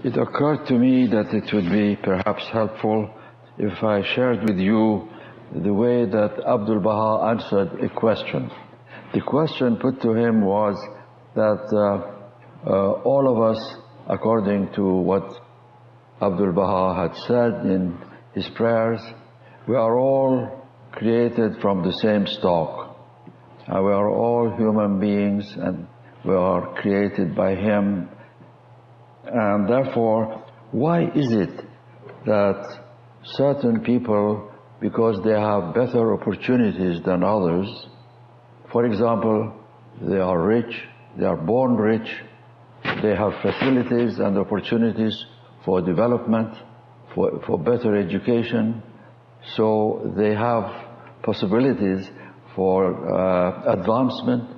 It occurred to me that it would be perhaps helpful if I shared with you the way that Abdul-Baha answered a question. The question put to him was that all of us, according to what Abdul-Baha had said in his prayers, we are all created from the same stock. We are all human beings and we are created by Him. And therefore, why is it that certain people, because they have better opportunities than others, for example, they are rich, they are born rich, they have facilities and opportunities for development, for better education, so they have possibilities for advancement,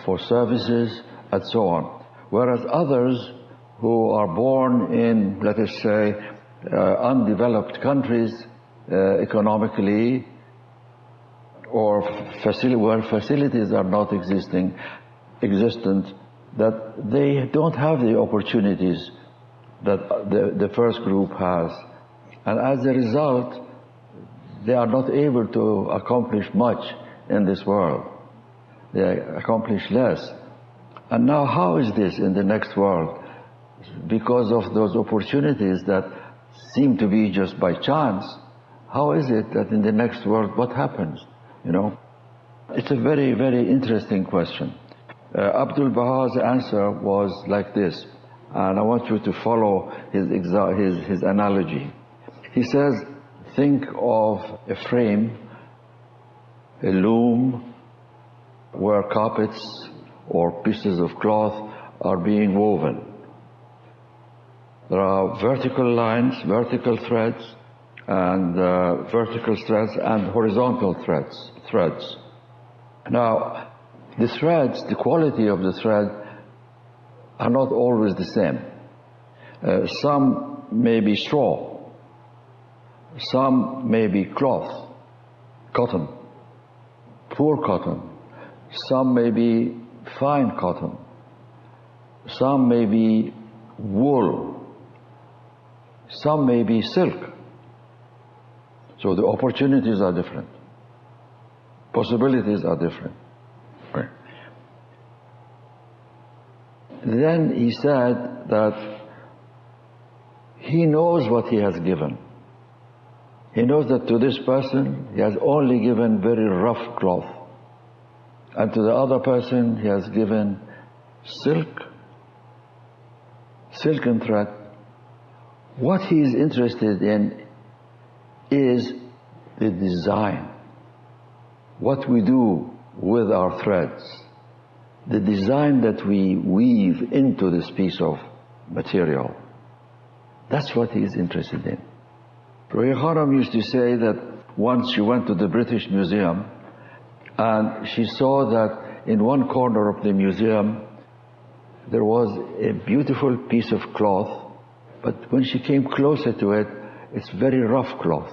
for services, and so on. Whereas others who are born in, let us say, undeveloped countries economically, or where facilities are not existent, that they don't have the opportunities that the first group has. And as a result, they are not able to accomplish much in this world. They accomplish less. And now how is this in the next world? Because of those opportunities that seem to be just by chance, how is it that in the next world, what happens? You know, it's a very, very interesting question. Abdul-Baha's answer was like this, and I want you to follow his analogy. He says, think of a frame, a loom, where carpets or pieces of cloth are being woven. There are vertical lines, vertical threads, and vertical threads and horizontal threads. Now, the threads, the quality of the thread are not always the same. Some may be straw, some may be cloth, cotton, poor cotton, some may be fine cotton, some may be wool, some may be silk. So the opportunities are different. Possibilities are different. Right. Then he said that he knows what he has given. He knows that to this person he has only given very rough cloth, and to the other person he has given silken thread. What he is interested in is the design, what we do with our threads, the design that we weave into this piece of material. That's what he is interested in. Roya Khanam used to say that once she went to the British Museum and she saw that in one corner of the museum there was a beautiful piece of cloth, but when she came closer to it, it's very rough cloth.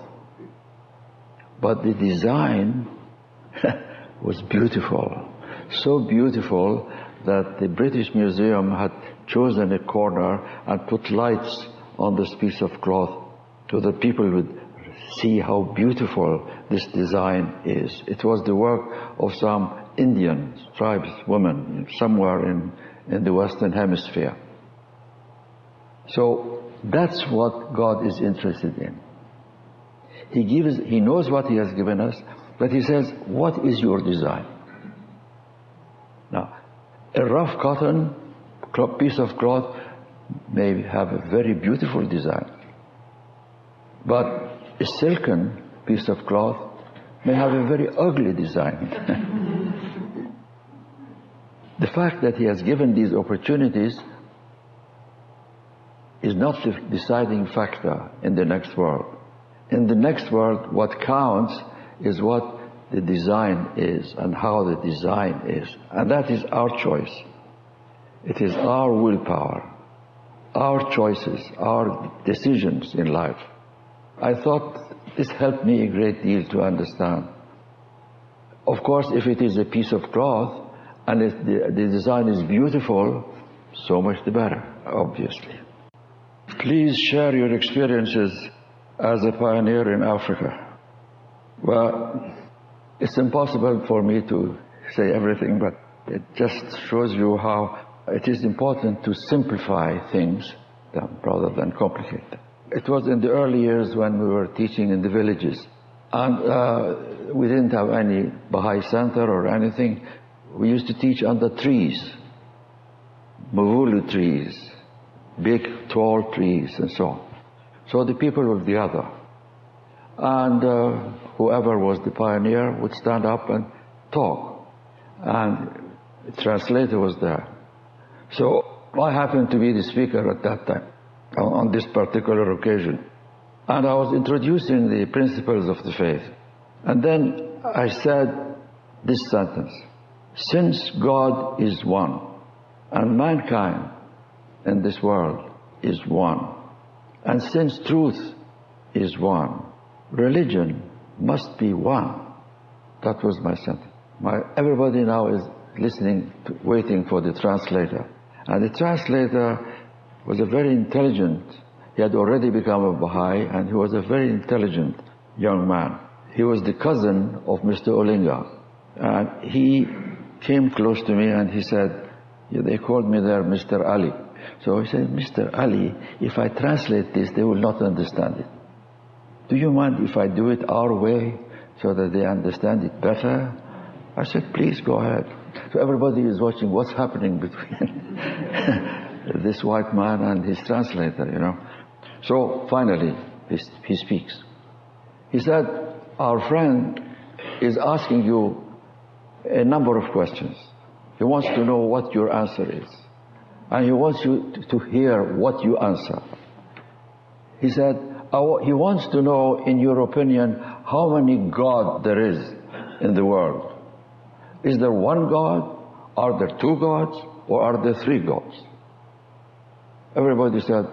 But the design was beautiful, so beautiful that the British Museum had chosen a corner and put lights on this piece of cloth so that people would see how beautiful this design is. It was the work of some Indian tribeswomen somewhere in the Western Hemisphere. So that's what God is interested in. He knows what He has given us, but He says, what is your design? Now, a rough cotton piece of cloth may have a very beautiful design, but a silken piece of cloth may have a very ugly design. The fact that He has given these opportunities is not the deciding factor in the next world. In the next world, what counts is what the design is and how the design is. And that is our choice. It is our willpower, our choices, our decisions in life. I thought this helped me a great deal to understand. Of course, if it is a piece of cloth and if the design is beautiful, so much the better, obviously. please share your experiences as a pioneer in Africa. Well, it's impossible for me to say everything, but it just shows you how it is important to simplify things rather than complicate them. It was in the early years when we were teaching in the villages, and we didn't have any Baha'i center or anything. We used to teach under trees, mavulu trees, big, tall trees, and so on. So the people would gather, and whoever was the pioneer would stand up and talk, and the translator was there. So I happened to be the speaker at that time, on this particular occasion. And I was introducing the principles of the faith. And then I said this sentence: since God is one, and mankind in this world is one, and since truth is one, religion must be one. That was my sentence. Everybody now is listening, waiting for the translator. And the translator was a very intelligent, he had already become a Baha'i, and he was a very intelligent young man. He was the cousin of Mr. Olinga. And he came close to me and he said, they called me there Mr. Ali. So he said, Mr. Ali, if I translate this, they will not understand it. Do you mind if I do it our way so that they understand it better? I said, please go ahead. So everybody is watching what's happening between this white man and his translator, So finally, he speaks. He said, our friend is asking you a number of questions. He wants to know what your answer is. And he wants you to hear what you answer. He said, he wants to know, in your opinion, how many gods there is in the world. Is there one God? Are there two gods? Or are there three gods? Everybody said,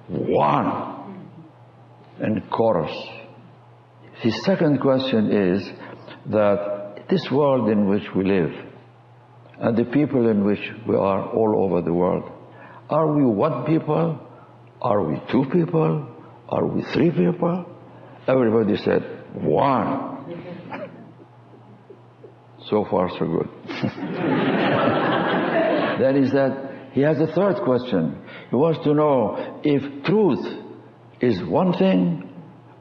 one, in chorus. His second question is that this world in which we live, and the people in which we are all over the world, are we one people? Are we two people? Are we three people? Everybody said, one. So far, so good. Then he said, he has a third question. He wants to know if truth is one thing,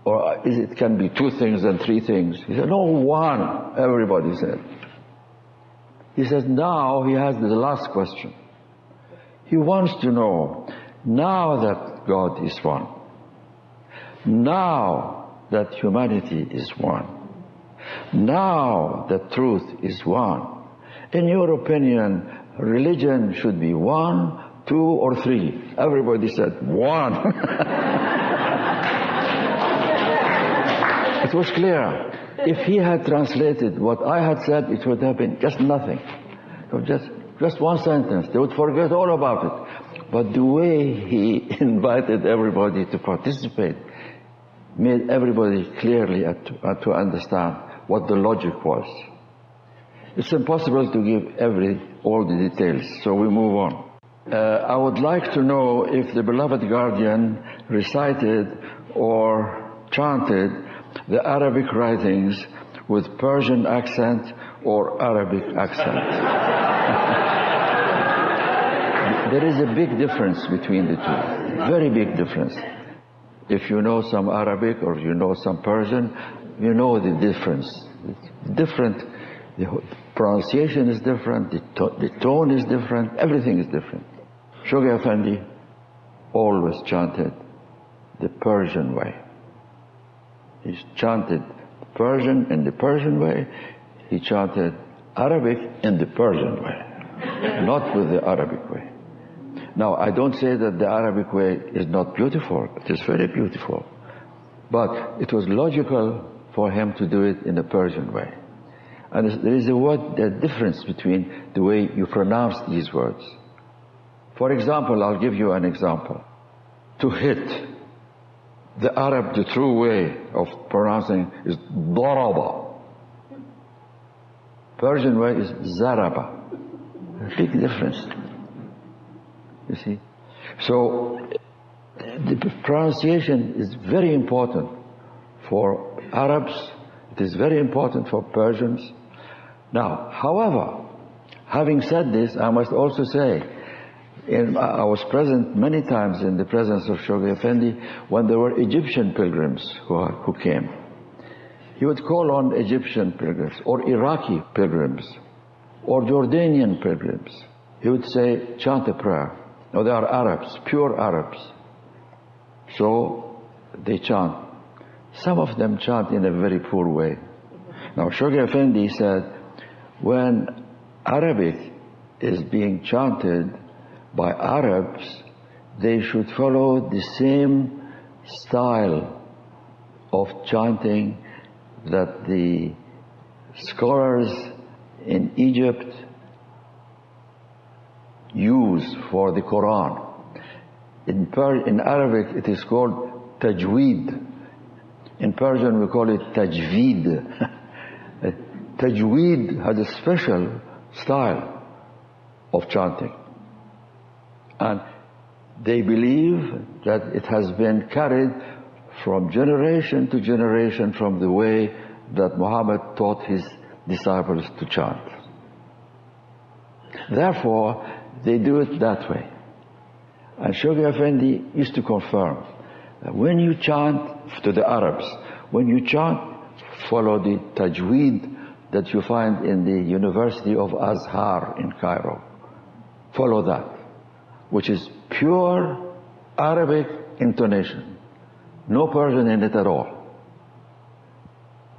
or it can be two things and three things. He said, no, one, everybody said. He says, now he has the last question. He wants to know, now that God is one, now that humanity is one, now that truth is one, in your opinion, religion should be one, two, or three? Everybody said, one. It was clear. If he had translated what I had said, it would have been just nothing. So just one sentence. They would forget all about it. But the way he invited everybody to participate made everybody clearly to understand what the logic was. It's impossible to give all the details, so we move on. I would like to know if the beloved guardian recited or chanted the Arabic writings with Persian accent or Arabic accent. There is a big difference between the two, very big difference. If you know some Arabic or you know some Persian, you know the difference. It's different, the pronunciation is different, the tone is different, everything is different. Shoghi Effendi always chanted the Persian way. He chanted Persian in the Persian way. He chanted Arabic in the Persian way, not with the Arabic way. Now, I don't say that the Arabic way is not beautiful. It is very beautiful. But it was logical for him to do it in the Persian way. And there is a difference between the way you pronounce these words. For example, I'll give you an example. To hit, the Arab, the true way of pronouncing is daraba. Persian way is zaraba. A big difference. You see? So, The pronunciation is very important for Arabs. It is very important for Persians. Now, however, having said this, I must also say, I was present many times in the presence of Shoghi Effendi when there were Egyptian pilgrims who came. He would call on Egyptian pilgrims, or Iraqi pilgrims, or Jordanian pilgrims. He would say, chant a prayer. Now, they are Arabs, pure Arabs. So they chant. Some of them chant in a very poor way. Now, Shoghi Effendi said, when Arabic is being chanted by Arabs, they should follow the same style of chanting that the scholars in Egypt use for the Quran. In Arabic it is called tajweed. In Persian we call it tajweed. Tajweed has a special style of chanting. And they believe that it has been carried from generation to generation from the way that Muhammad taught his disciples to chant. Therefore, they do it that way. And Shoghi Effendi used to confirm that when you chant to the Arabs, when you chant, follow the tajweed that you find in the University of Azhar in Cairo. Follow that, which is pure Arabic intonation. No Persian in it at all.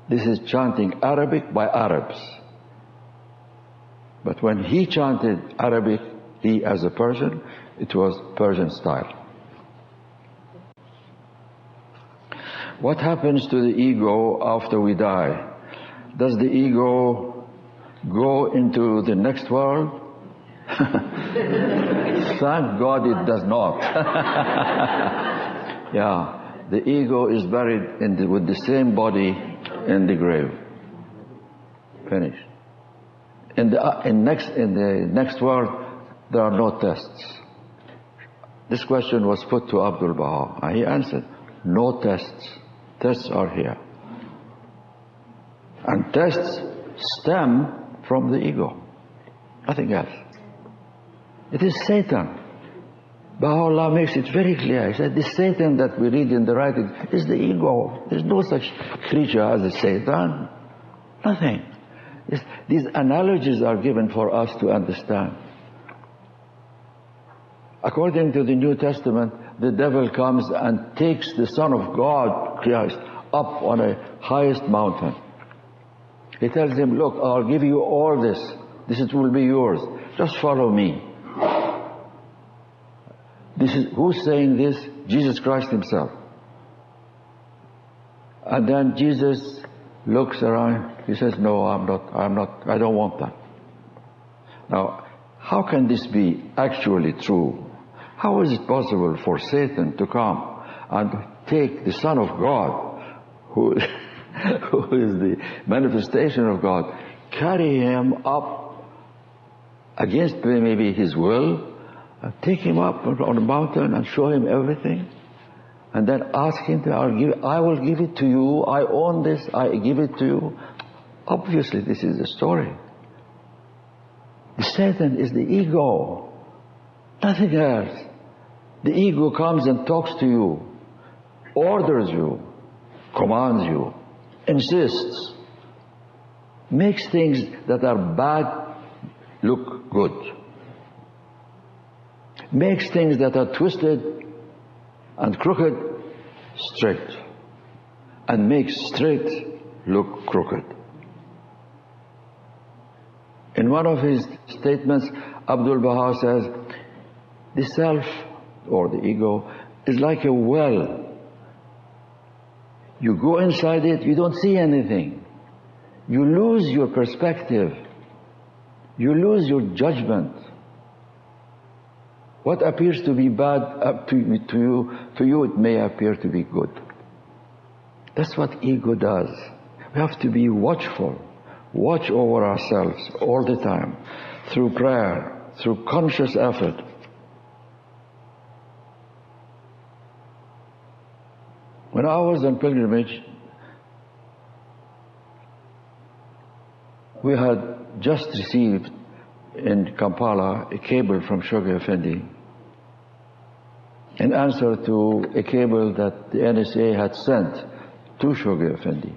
This is chanting Arabic by Arabs. But when he chanted Arabic, he as a Persian, it was Persian style. What happens to the ego after we die? Does the ego go into the next world? Thank God it does not. Yeah. The ego is buried with the same body in the grave. Finished. In the next world, there are no tests. This question was put to Abdul-Baha, and he answered, no tests. Tests are here. And tests stem from the ego. Nothing else. It is Satan. Baha'u'llah makes it very clear. He said, the Satan that we read in the writings is the ego. There's no such creature as a Satan. Nothing. These analogies are given for us to understand. According to the New Testament, the devil comes and takes the Son of God, Christ, up on a highest mountain. He tells him, look, I'll give you all this. This will be yours. Just follow me. Who's saying this? Jesus Christ himself. And then Jesus looks around. He says, no, I don't want that. Now, how can this be actually true? How is it possible for Satan to come and take the Son of God, who is the manifestation of God, carry him up against maybe his will, take him up on a mountain and show him everything, and then ask him to, I will give it to you, I own this, I give it to you. Obviously this is the story. The Satan is the ego, nothing else. The ego comes and talks to you, orders you, commands you, insists, makes things that are bad look good, makes things that are twisted and crooked straight, and makes straight look crooked. In one of his statements, Abdul-Baha says, the self, or the ego, is like a well. You go inside it, you don't see anything. You lose your perspective. You lose your judgment. What appears to be bad to you, it may appear to be good. That's what ego does. We have to be watchful. Watch over ourselves all the time, through prayer, through conscious effort. When I was on pilgrimage, we had just received in Kampala a cable from Shoghi Effendi in answer to a cable that the NSA had sent to Shoghi Effendi.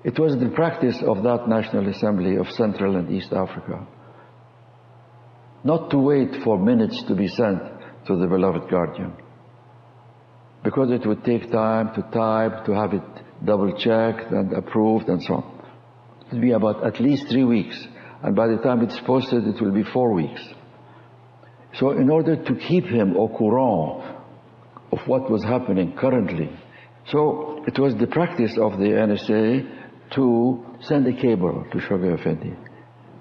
It was the practice of that National Assembly of Central and East Africa not to wait for minutes to be sent to the beloved guardian, because it would take time to type, to have it double-checked and approved and so on. It would be about at least 3 weeks, and by the time it's posted, it will be 4 weeks. So in order to keep him au courant of what was happening currently, so it was the practice of the NSA to send a cable to Shoghi Effendi.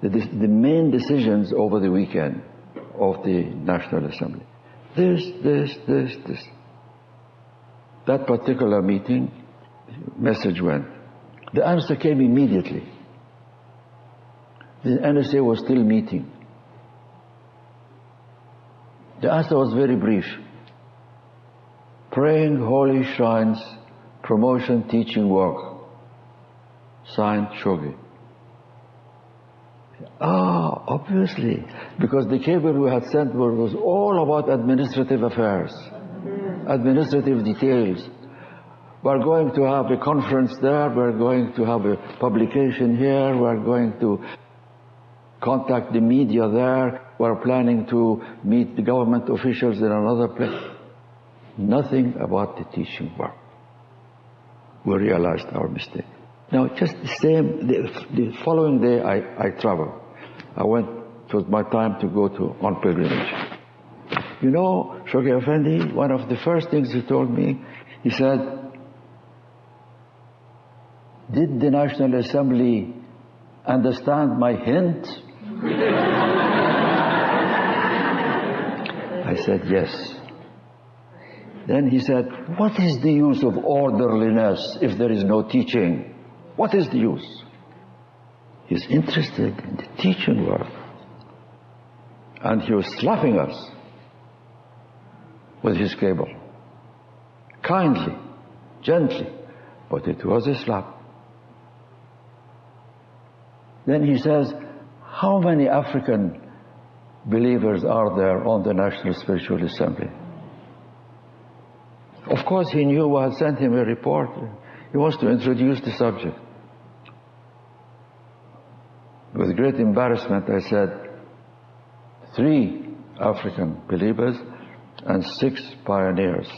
The main decisions over the weekend of the National Assembly. This. That particular meeting, message went. The answer came immediately. The NSA was still meeting. The answer was very brief. Praying holy shrines, promotion, teaching work. Signed, Shoghi. Obviously, because the cable we had sent was all about administrative affairs, administrative details. We're going to have a conference there, we're going to have a publication here, we're going to contact the media there, we're planning to meet the government officials in another place. Nothing about the teaching work. We realized our mistake. Now, just the same, the following day I traveled. I went, it was my time to go on pilgrimage. You know, Shoghi Effendi, one of the first things he told me, he said, did the National Assembly understand my hint? I said, yes. Then he said, what is the use of orderliness if there is no teaching? What is the use? He's interested in the teaching work. And he was slapping us with his cable. Kindly, gently, but it was a slap. Then he says, how many African believers are there on the National Spiritual Assembly? Of course, he knew I had sent him a report. He wants to introduce the subject. With great embarrassment, I said, 3 African believers and 6 pioneers.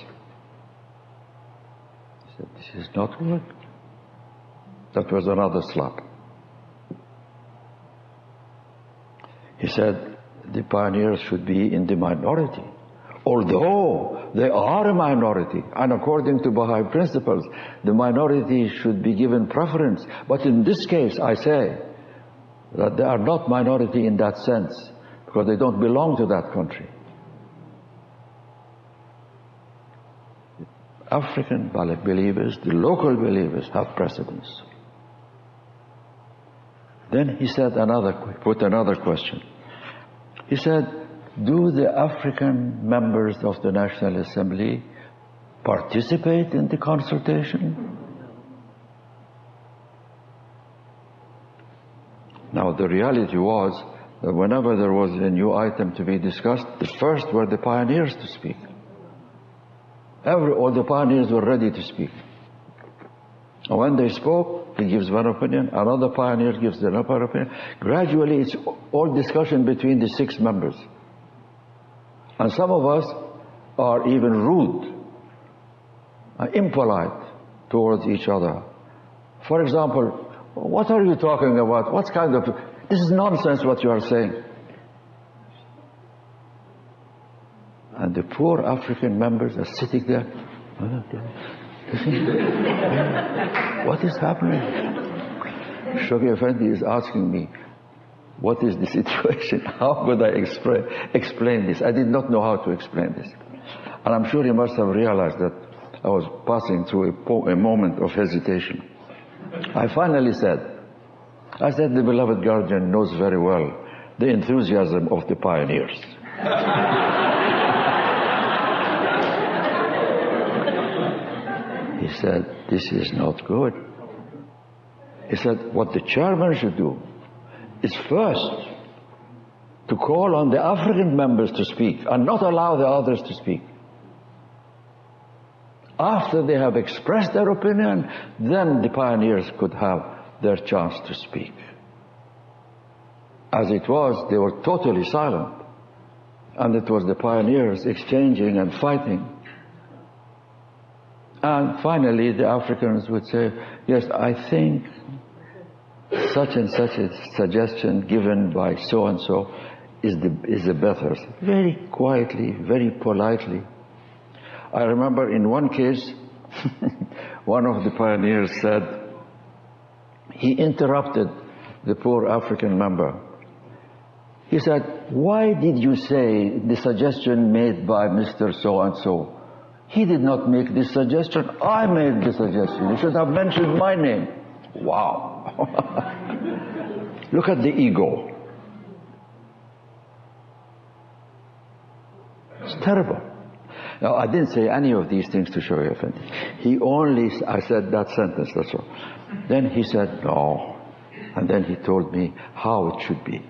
He said, this is not good. That was another slap. He said, the pioneers should be in the minority. Although they are a minority, and according to Baha'i principles, the minority should be given preference. But in this case, I say that they are not minority in that sense, because they don't belong to that country. The African believers, the local believers, have precedence. Then he said put another question. He said, do the African members of the National Assembly participate in the consultation? Now, the reality was that whenever there was a new item to be discussed, the first were the pioneers to speak. All the pioneers were ready to speak. And when they spoke, he gives one opinion, another pioneer gives another opinion. Gradually, it's all discussion between the 6 members. And some of us are even rude, impolite towards each other. For example, what are you talking about? What kind of... This is nonsense what you are saying. And the poor African members are sitting there. What is happening? Shoghi Effendi is asking me, what is the situation? How could I explain this? I did not know how to explain this. And I'm sure he must have realized that I was passing through a moment of hesitation. I finally said, the beloved guardian knows very well the enthusiasm of the pioneers. He said, this is not good. He said, what the chairman should do is first to call on the African members to speak and not allow the others to speak. After they have expressed their opinion, then the pioneers could have their chance to speak. As it was, they were totally silent. And it was the pioneers exchanging and fighting. And finally, the Africans would say, yes, I think such and such a suggestion given by so-and-so is the better. Very quietly, very politely. I remember in one case, one of the pioneers said, he interrupted the poor African member. He said, why did you say the suggestion made by Mr. So-and-so? He did not make this suggestion, I made the suggestion. You should have mentioned my name. Wow. Look at the ego. It's terrible. Now, I didn't say any of these things to show you offended. I said that sentence, that's all. Then he said, no. And then he told me how it should be.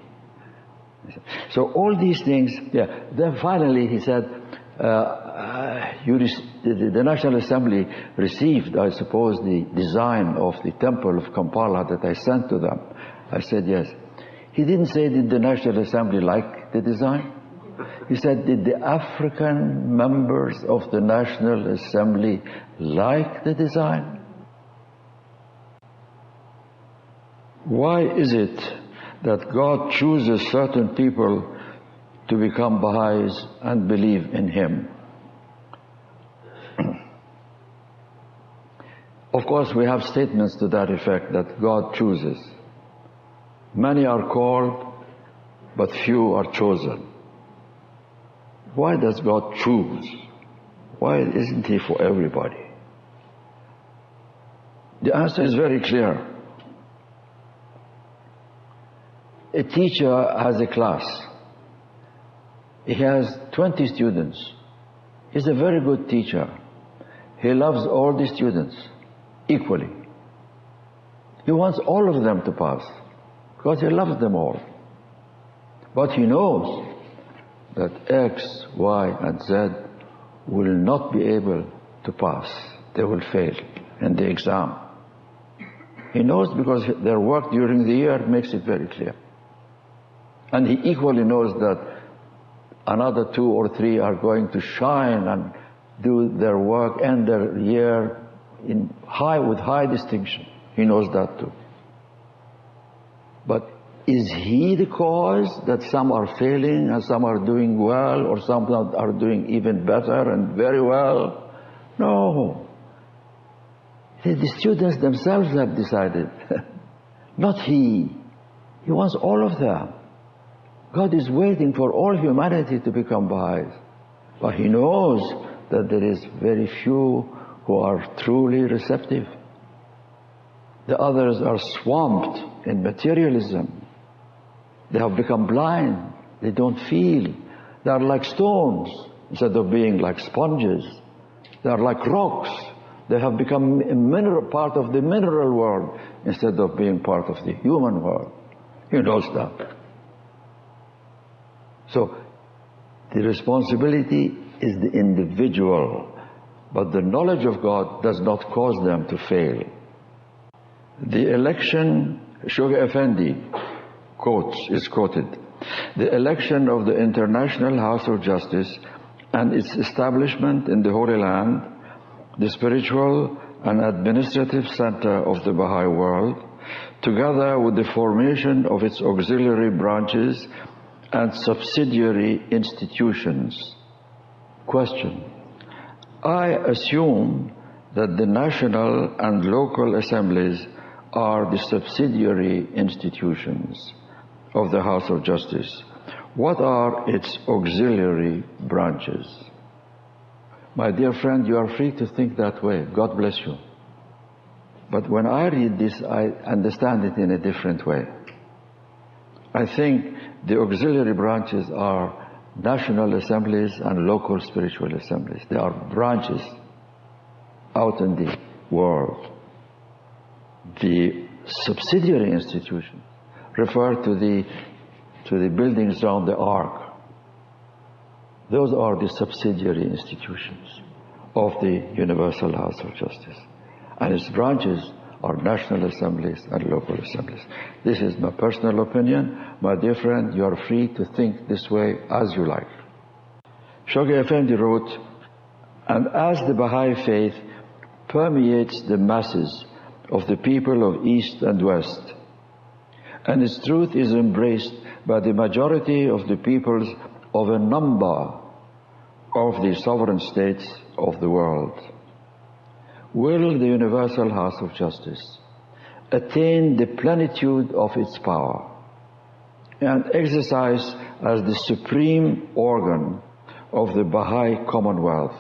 So all these things, yeah. Then finally he said, the National Assembly received, I suppose, the design of the temple of Kampala that I sent to them. I said, yes. He didn't say, did the National Assembly like the design? He said, did the African members of the National Assembly like the design? Why is it that God chooses certain people to become Baha'is and believe in Him? Of course, we have statements to that effect that God chooses. Many are called, but few are chosen. Why does God choose? Why isn't He for everybody? The answer is very clear. A teacher has a class. He has 20 students. He's a very good teacher. He loves all the students equally. He wants all of them to pass because he loves them all. But he knows that X, Y, and Z will not be able to pass. They will fail in the exam. He knows because their work during the year makes it very clear. And he equally knows that another 2 or 3 are going to shine and do their work and their year with high distinction. He knows that too. But is he the cause that some are failing and some are doing well or some are doing even better and very well? No. The students themselves have decided. Not he. He wants all of them. God is waiting for all humanity to become Baha'is. But He knows that there is very few who are truly receptive. The others are swamped in materialism. They have become blind. They don't feel. They are like stones instead of being like sponges. They are like rocks. They have become a part of the mineral world instead of being part of the human world. He knows that. So, the responsibility is the individual, but the knowledge of God does not cause them to fail. The election, Shoghi Effendi is quoted, the election of the International House of Justice and its establishment in the Holy Land, the spiritual and administrative center of the Baha'i world, together with the formation of its auxiliary branches and subsidiary institutions. Question: I assume that the national and local assemblies are the subsidiary institutions of the House of Justice. What are its auxiliary branches? My dear friend, you are free to think that way. God bless you. But when I read this, I understand it in a different way. I think the auxiliary branches are national assemblies and local spiritual assemblies. They are branches. out in the world. The subsidiary institutions refer to the buildings around the ark. Those are the subsidiary institutions of the Universal House of Justice. And its branches are national assemblies and local assemblies. This is my personal opinion. My dear friend, you are free to think this way as you like. Shoghi Effendi wrote, and as the Baha'i faith permeates the masses of the people of East and West, and its truth is embraced by the majority of the peoples of a number of the sovereign states of the world, will the Universal House of Justice attain the plenitude of its power and exercise as the supreme organ of the Baha'i Commonwealth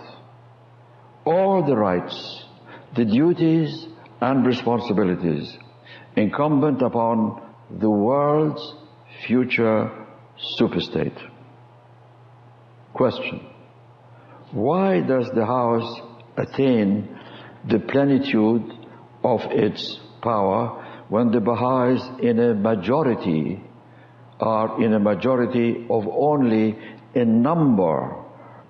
all the rights, the duties and responsibilities incumbent upon the world's future superstate. Question: why does the House attain the plenitude of its power when the Baha'is are in a majority of only a number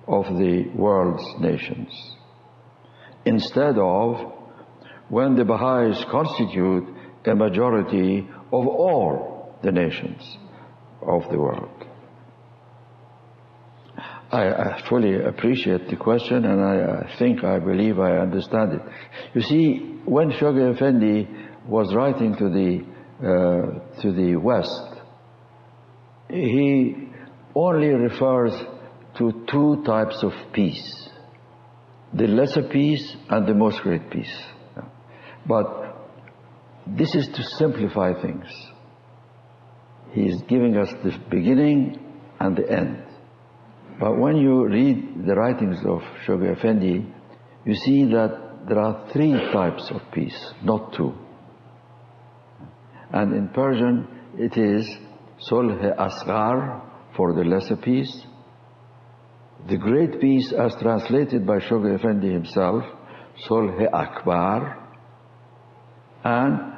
of the world's nations, instead of when the Baha'is constitute a majority of all the nations of the world? I fully appreciate the question, and I believe I understand it. You see, when Shoghi Effendi was writing to the West, he only refers to two types of peace: the lesser peace and the most great peace. But this is to simplify things. He is giving us the beginning and the end. But when you read the writings of Shoghi Effendi, you see that there are three types of peace, not two. And in Persian, it is Sulh-e-Asghar for the lesser peace, the great peace as translated by Shoghi Effendi himself, Sulh-e-Akbar, and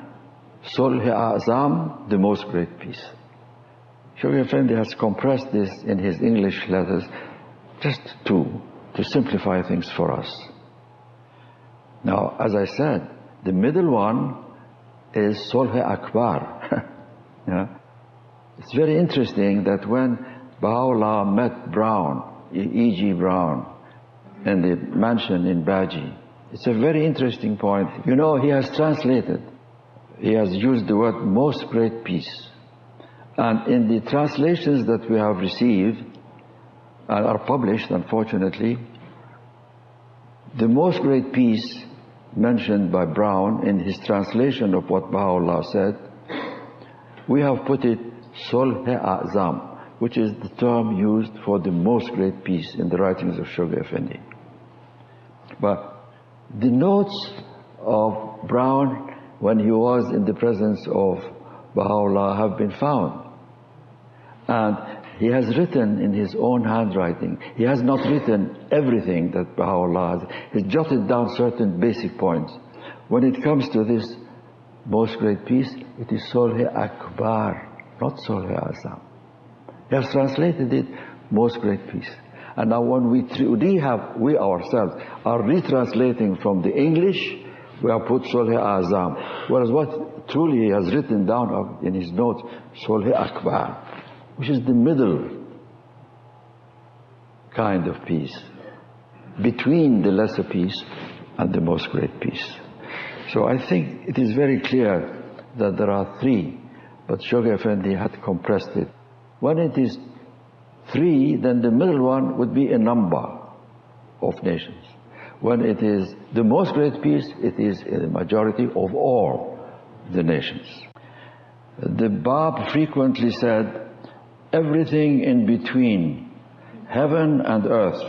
Sulh-e-Azam, the most great peace. Shoghi Effendi has compressed this in his English letters, just two, to simplify things for us. Now, as I said, the middle one is Sulh-e-Akbar. Yeah? It's very interesting that when Baha'u'llah met Brown, E.G. Brown, in the mansion in Baji, it's a very interesting point. You know, he has translated, he has used the word most great peace. And in the translations that we have received and are published, unfortunately, the most great peace mentioned by Brown in his translation of what Baha'u'llah said, we have put it Sulh-e-Azam, which is the term used for the most great peace in the writings of Shoghi Effendi. But the notes of Brown when he was in the presence of Baha'u'llah have been found. And he has written in his own handwriting. He has not written everything that Baha'u'llah has. He's jotted down certain basic points. When it comes to this most great peace, it is Sulh-e-Akbar, not Sulh-e-Azam. He has translated it most great peace. And now when we ourselves are retranslating from the English, we have put Sulh-e-Azam. Whereas what truly he has written down in his notes, Sulh-e-Akbar, which is the middle kind of peace, between the lesser peace and the most great peace. So I think it is very clear that there are three, but Shoghi Effendi had compressed it. When it is three, then the middle one would be a number of nations. When it is the most great peace, it is a majority of all the nations. The Bab frequently said, everything in between heaven and earth.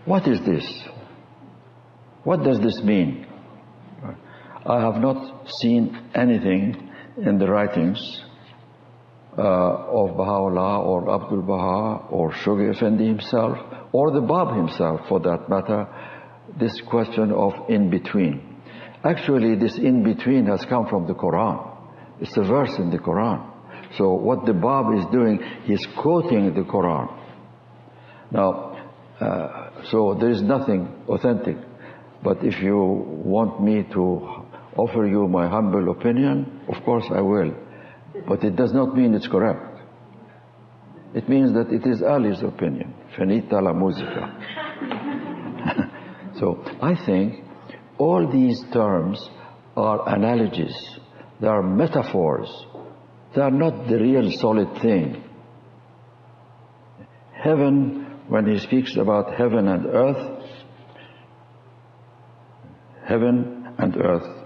What is this? What does this mean? I have not seen anything in the writings of Baha'u'llah or Abdul-Baha or Shoghi Effendi himself or the Bab himself for that matter this question of in-between. Actually, this in-between has come from the Quran. It's a verse in the Quran. So what the Bab is doing, he's quoting the Quran. Now, so there is nothing authentic. But if you want me to offer you my humble opinion, of course I will. But it does not mean it's correct. It means that it is Ali's opinion. Finita la musica. So I think all these terms are analogies. They are metaphors. They are not the real solid thing. Heaven, when he speaks about heaven and earth,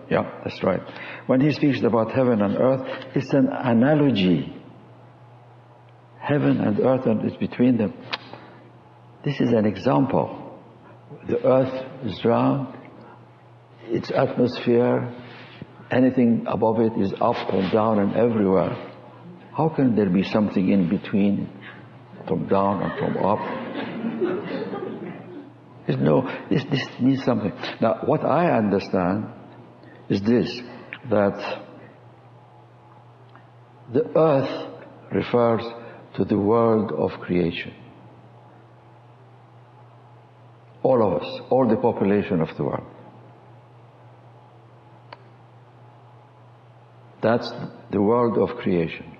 yeah, that's right. When he speaks about heaven and earth, it's an analogy. Heaven and earth, and it's between them. This is an example. The earth is round, its atmosphere, anything above it is up and down and everywhere. How can there be something in between, from down and from up? This means something. Now, what I understand is this, that the earth refers to the world of creation. All of us, all the population of the world. That's the world of creation.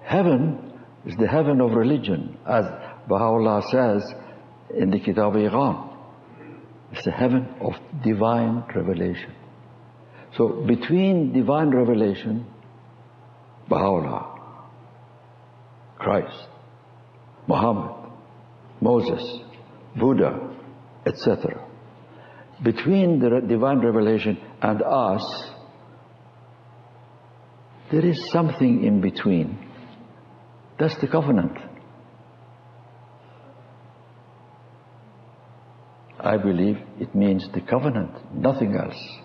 Heaven is the heaven of religion, as Baha'u'llah says in the Kitab-i-Iqan. It's the heaven of divine revelation. So between divine revelation, Baha'u'llah, Christ, Muhammad, Moses, Buddha, etc. Between the divine revelation and us, there is something in between. That's the covenant. I believe it means the covenant, nothing else.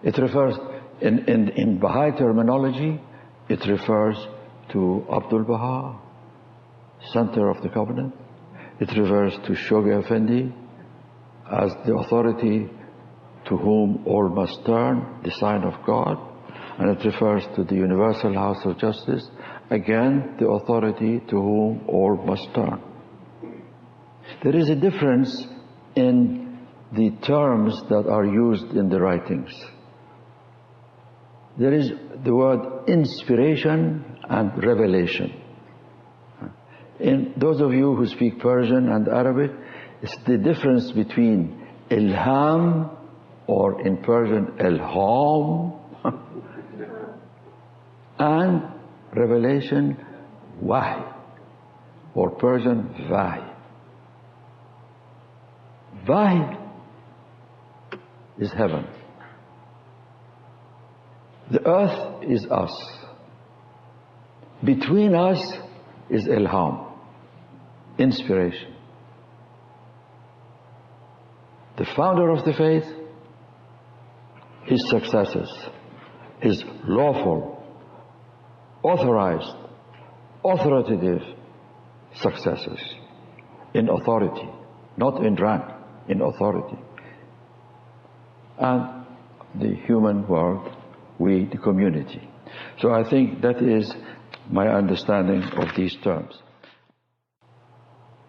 It refers, in Baha'i terminology, it refers to Abdul-Baha, center of the covenant. It refers to Shoghi Effendi as the authority to whom all must turn, the sign of God. And it refers to the universal house of justice, again, the authority to whom all must turn. There is a difference in the terms that are used in the writings. There is the word inspiration and revelation. In those of you who speak Persian and Arabic, it's the difference between ilham, or in Persian ilham, and revelation wahy, or Persian vahy. Vahy is heaven. The earth is us. Between us is ilham, inspiration. The founder of the faith, his successors, his lawful, authorized, authoritative successors in authority, not in rank, in authority. And the human world, we, the community. So I think that is my understanding of these terms.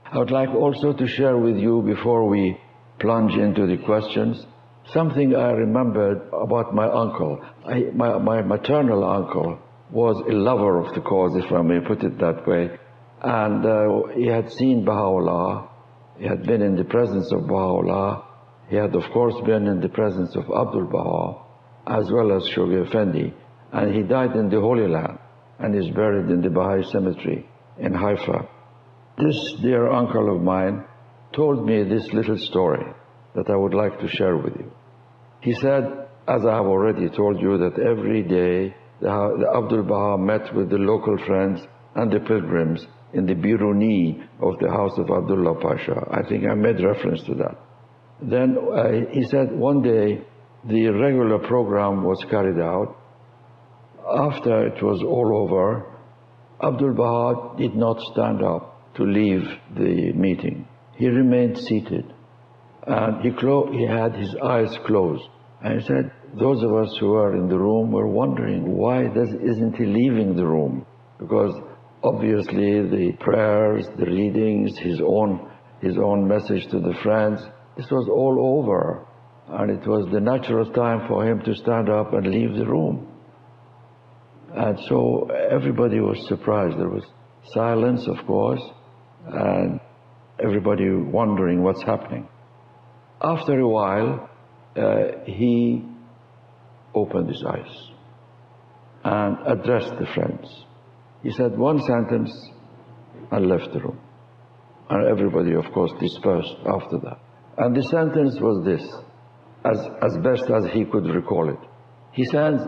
I would like also to share with you, before we plunge into the questions, something I remembered about my uncle. My maternal uncle was a lover of the cause, if I may put it that way. And he had seen Baha'u'llah. He had been in the presence of Baha'u'llah. He had, of course, been in the presence of Abdul-Baha, as well as Shoghi Effendi. And he died in the Holy Land and is buried in the Baha'i cemetery in Haifa. This dear uncle of mine told me this little story that I would like to share with you. He said, as I have already told you, that every day the Abdul-Baha met with the local friends and the pilgrims in the Biruni of the house of Abdullah Pasha. I think I made reference to that. Then he said one day the regular program was carried out. After it was all over, Abdul-Baha did not stand up to leave the meeting. He remained seated. And he had his eyes closed. And he said, those of us who were in the room were wondering, why isn't he leaving the room? Because obviously the prayers, the readings, his own message to the friends, this was all over. And it was the natural time for him to stand up and leave the room. And so everybody was surprised. There was silence, of course, and everybody wondering what's happening. After a while, he opened his eyes and addressed the friends. He said one sentence and left the room. And everybody, of course, dispersed after that. And the sentence was this, as best as he could recall it. He says,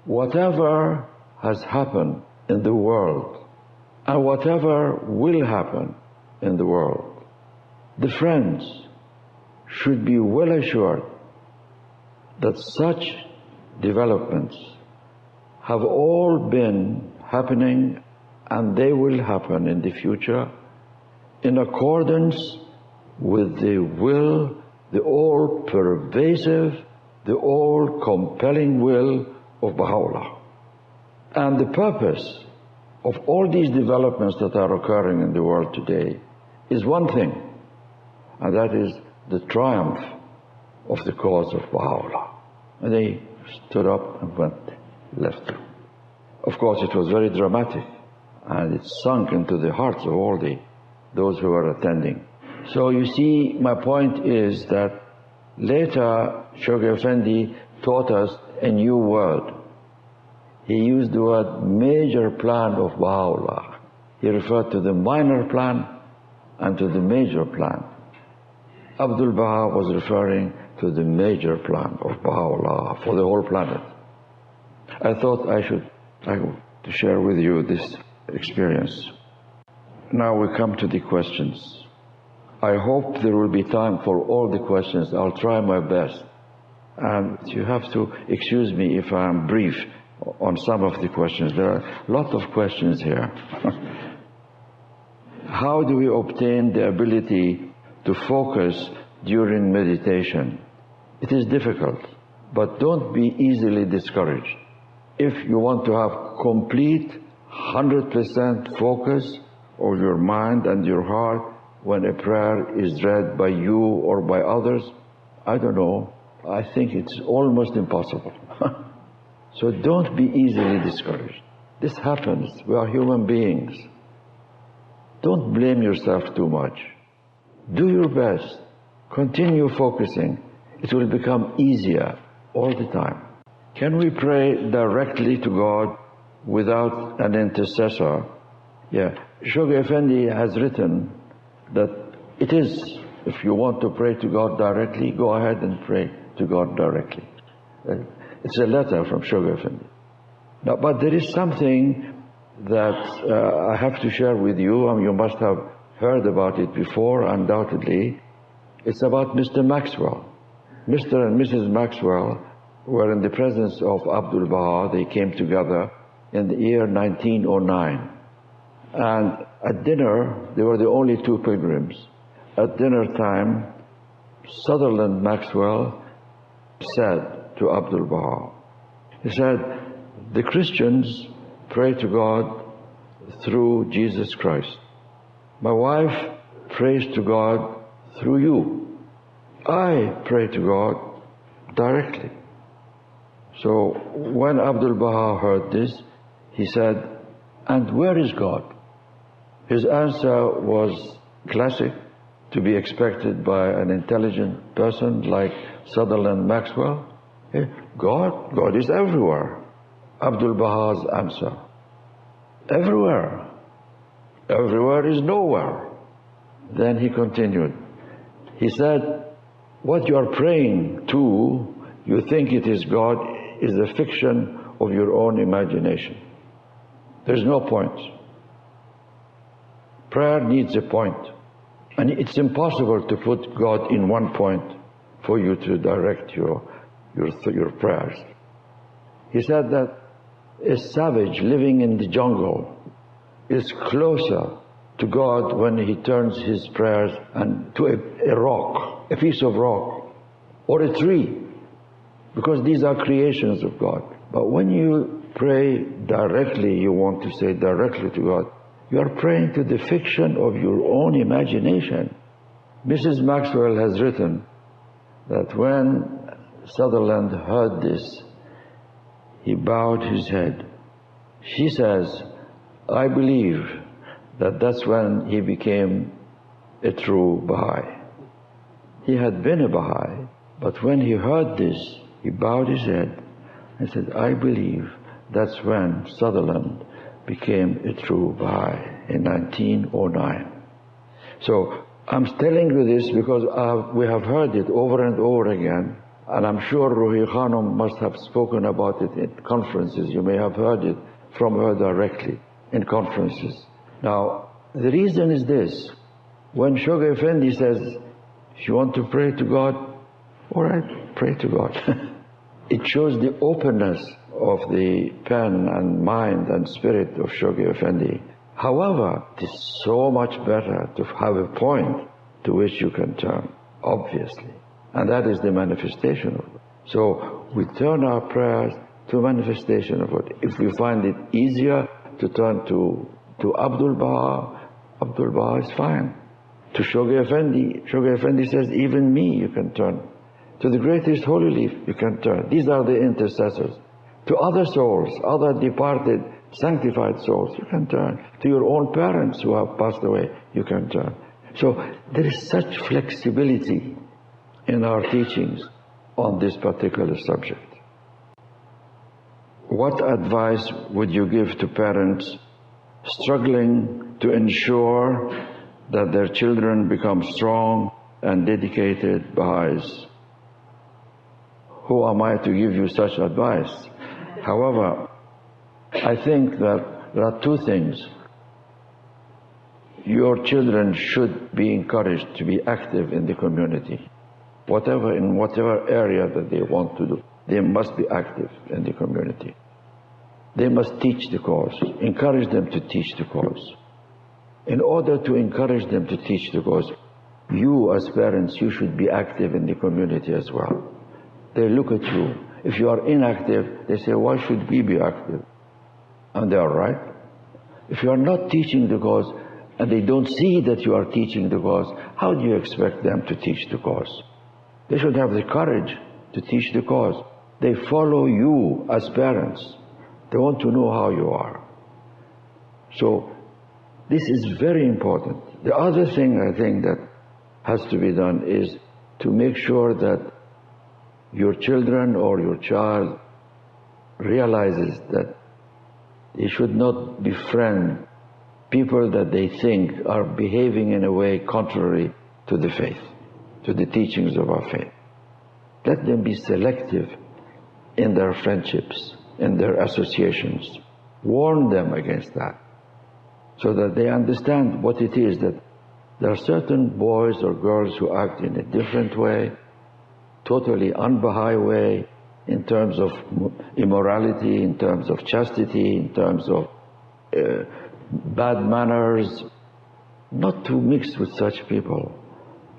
whatever has happened in the world and whatever will happen in the world, the friends should be well assured that such developments have all been happening and they will happen in the future in accordance with the will, the all-pervasive, the all-compelling will of Baha'u'llah. And the purpose of all these developments that are occurring in the world today is one thing, and that is the triumph of the cause of Baha'u'llah. And they stood up and left the room. Of course, it was very dramatic, and it sunk into the hearts of all those who were attending. So you see, my point is that later Shoghi Effendi taught us a new word. He used the word major plan of Baha'u'llah. He referred to the minor plan and to the major plan. Abdul-Baha was referring to the major plan of Baha'u'llah for the whole planet. I thought I would to share with you this experience. Now we come to the questions. I hope there will be time for all the questions. I'll try my best. And you have to excuse me if I'm brief on some of the questions. There are a lot of questions here. How do we obtain the ability to focus during meditation? It is difficult, but don't be easily discouraged. If you want to have complete 100% focus of your mind and your heart when a prayer is read by you or by others, I don't know, I think it's almost impossible. So don't be easily discouraged. This happens. We are human beings. Don't blame yourself too much. Do your best. Continue focusing. It will become easier all the time. Can we pray directly to God without an intercessor? Yeah. Shoghi Effendi has written that it is, if you want to pray to God directly, go ahead and pray to God directly. It's a letter from Shoghi Effendi. Now, but there is something that I have to share with you. You must have heard about it before, undoubtedly. It's about Mr. Maxwell. Mr. and Mrs. Maxwell were in the presence of Abdul-Baha. They came together in the year 1909. And at dinner, they were the only two pilgrims. At dinner time, Sutherland Maxwell said to Abdul-Baha, he said, the Christians pray to God through Jesus Christ. My wife prays to God through you. I pray to God directly. So when Abdul-Baha heard this, he said, and where is God? His answer was classic, to be expected by an intelligent person like Sutherland Maxwell. God is everywhere. Abdul-Baha's answer, everywhere. Everywhere is nowhere. Then he continued. He said, what you are praying to, you think it is God, is a fiction of your own imagination. There's no point. Prayer needs a point. And it's impossible to put God in one point for you to direct your prayers. He said that a savage living in the jungle is closer to God when he turns his prayers and to a rock, a piece of rock, or a tree, because these are creations of God. But when you pray directly, you want to say directly to God, you are praying to the fiction of your own imagination. Mrs. Maxwell has written that when Sutherland heard this, he bowed his head. She says, I believe that that's when he became a true Baha'i. He had been a Baha'i, but when he heard this, he bowed his head and said, I believe that's when Sutherland became a true Baha'i in 1909. So I'm telling you this because we have heard it over and over again, and I'm sure Ruhi Khanum must have spoken about it in conferences. You may have heard it from her directly in conferences. Now, the reason is this. When Shoghi Effendi says, if you want to pray to God, all right, pray to God. It shows the openness of the pen and mind and spirit of Shoghi Effendi. However, it is so much better to have a point to which you can turn, obviously. And that is the manifestation of it. So we turn our prayers to manifestation of it. If we find it easier to turn to Abdul-Baha, Abdul-Baha is fine. To Shoghi Effendi says, even me you can turn. To the greatest holy leaf you can turn. These are the intercessors. To other souls, other departed, sanctified souls, you can turn. To your own parents who have passed away, you can turn. So there is such flexibility in our teachings on this particular subject. What advice would you give to parents struggling to ensure that their children become strong and dedicated Baha'is? Who am I to give you such advice? However, I think that there are two things. Your children should be encouraged to be active in the community. In whatever area that they want to do, they must be active in the community. They must teach the cause. Encourage them to teach the cause. In order to encourage them to teach the cause, you as parents, you should be active in the community as well. They look at you. If you are inactive, they say, why should we be active? And they are right. If you are not teaching the cause, and they don't see that you are teaching the cause, how do you expect them to teach the cause? They should have the courage to teach the cause. They follow you as parents. They want to know how you are. So this is very important. The other thing I think that has to be done is to make sure that your children or your child realizes that they should not befriend people that they think are behaving in a way contrary to the faith, to the teachings of our faith. Let them be selective in their friendships, in their associations. Warn them against that, so that they understand what it is that there are certain boys or girls who act in a different way, totally un-Baha'i way, in terms of immorality, in terms of chastity, in terms of bad manners. Not to mix with such people,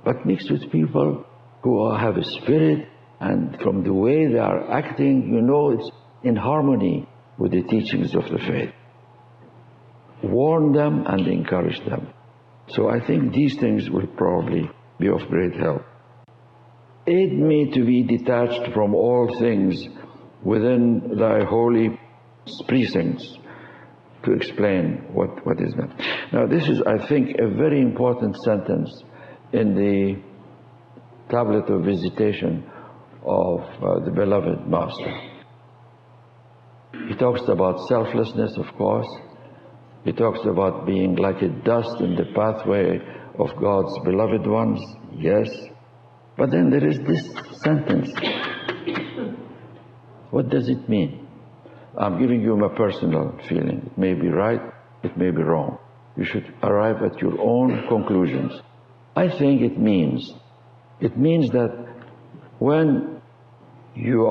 but mix with people who have a spirit, and from the way they are acting, you know it's in harmony with the teachings of the faith. Warn them and encourage them. So I think these things will probably be of great help. Aid me to be detached from all things within thy holy precincts, to explain what is meant. Now this is, I think, a very important sentence in the tablet of visitation of the beloved Master. He talks about selflessness, of course. He talks about being like a dust in the pathway of God's beloved ones, yes. But then there is this sentence. What does it mean? I'm giving you my personal feeling. It may be right, it may be wrong. You should arrive at your own conclusions. I think it means that when you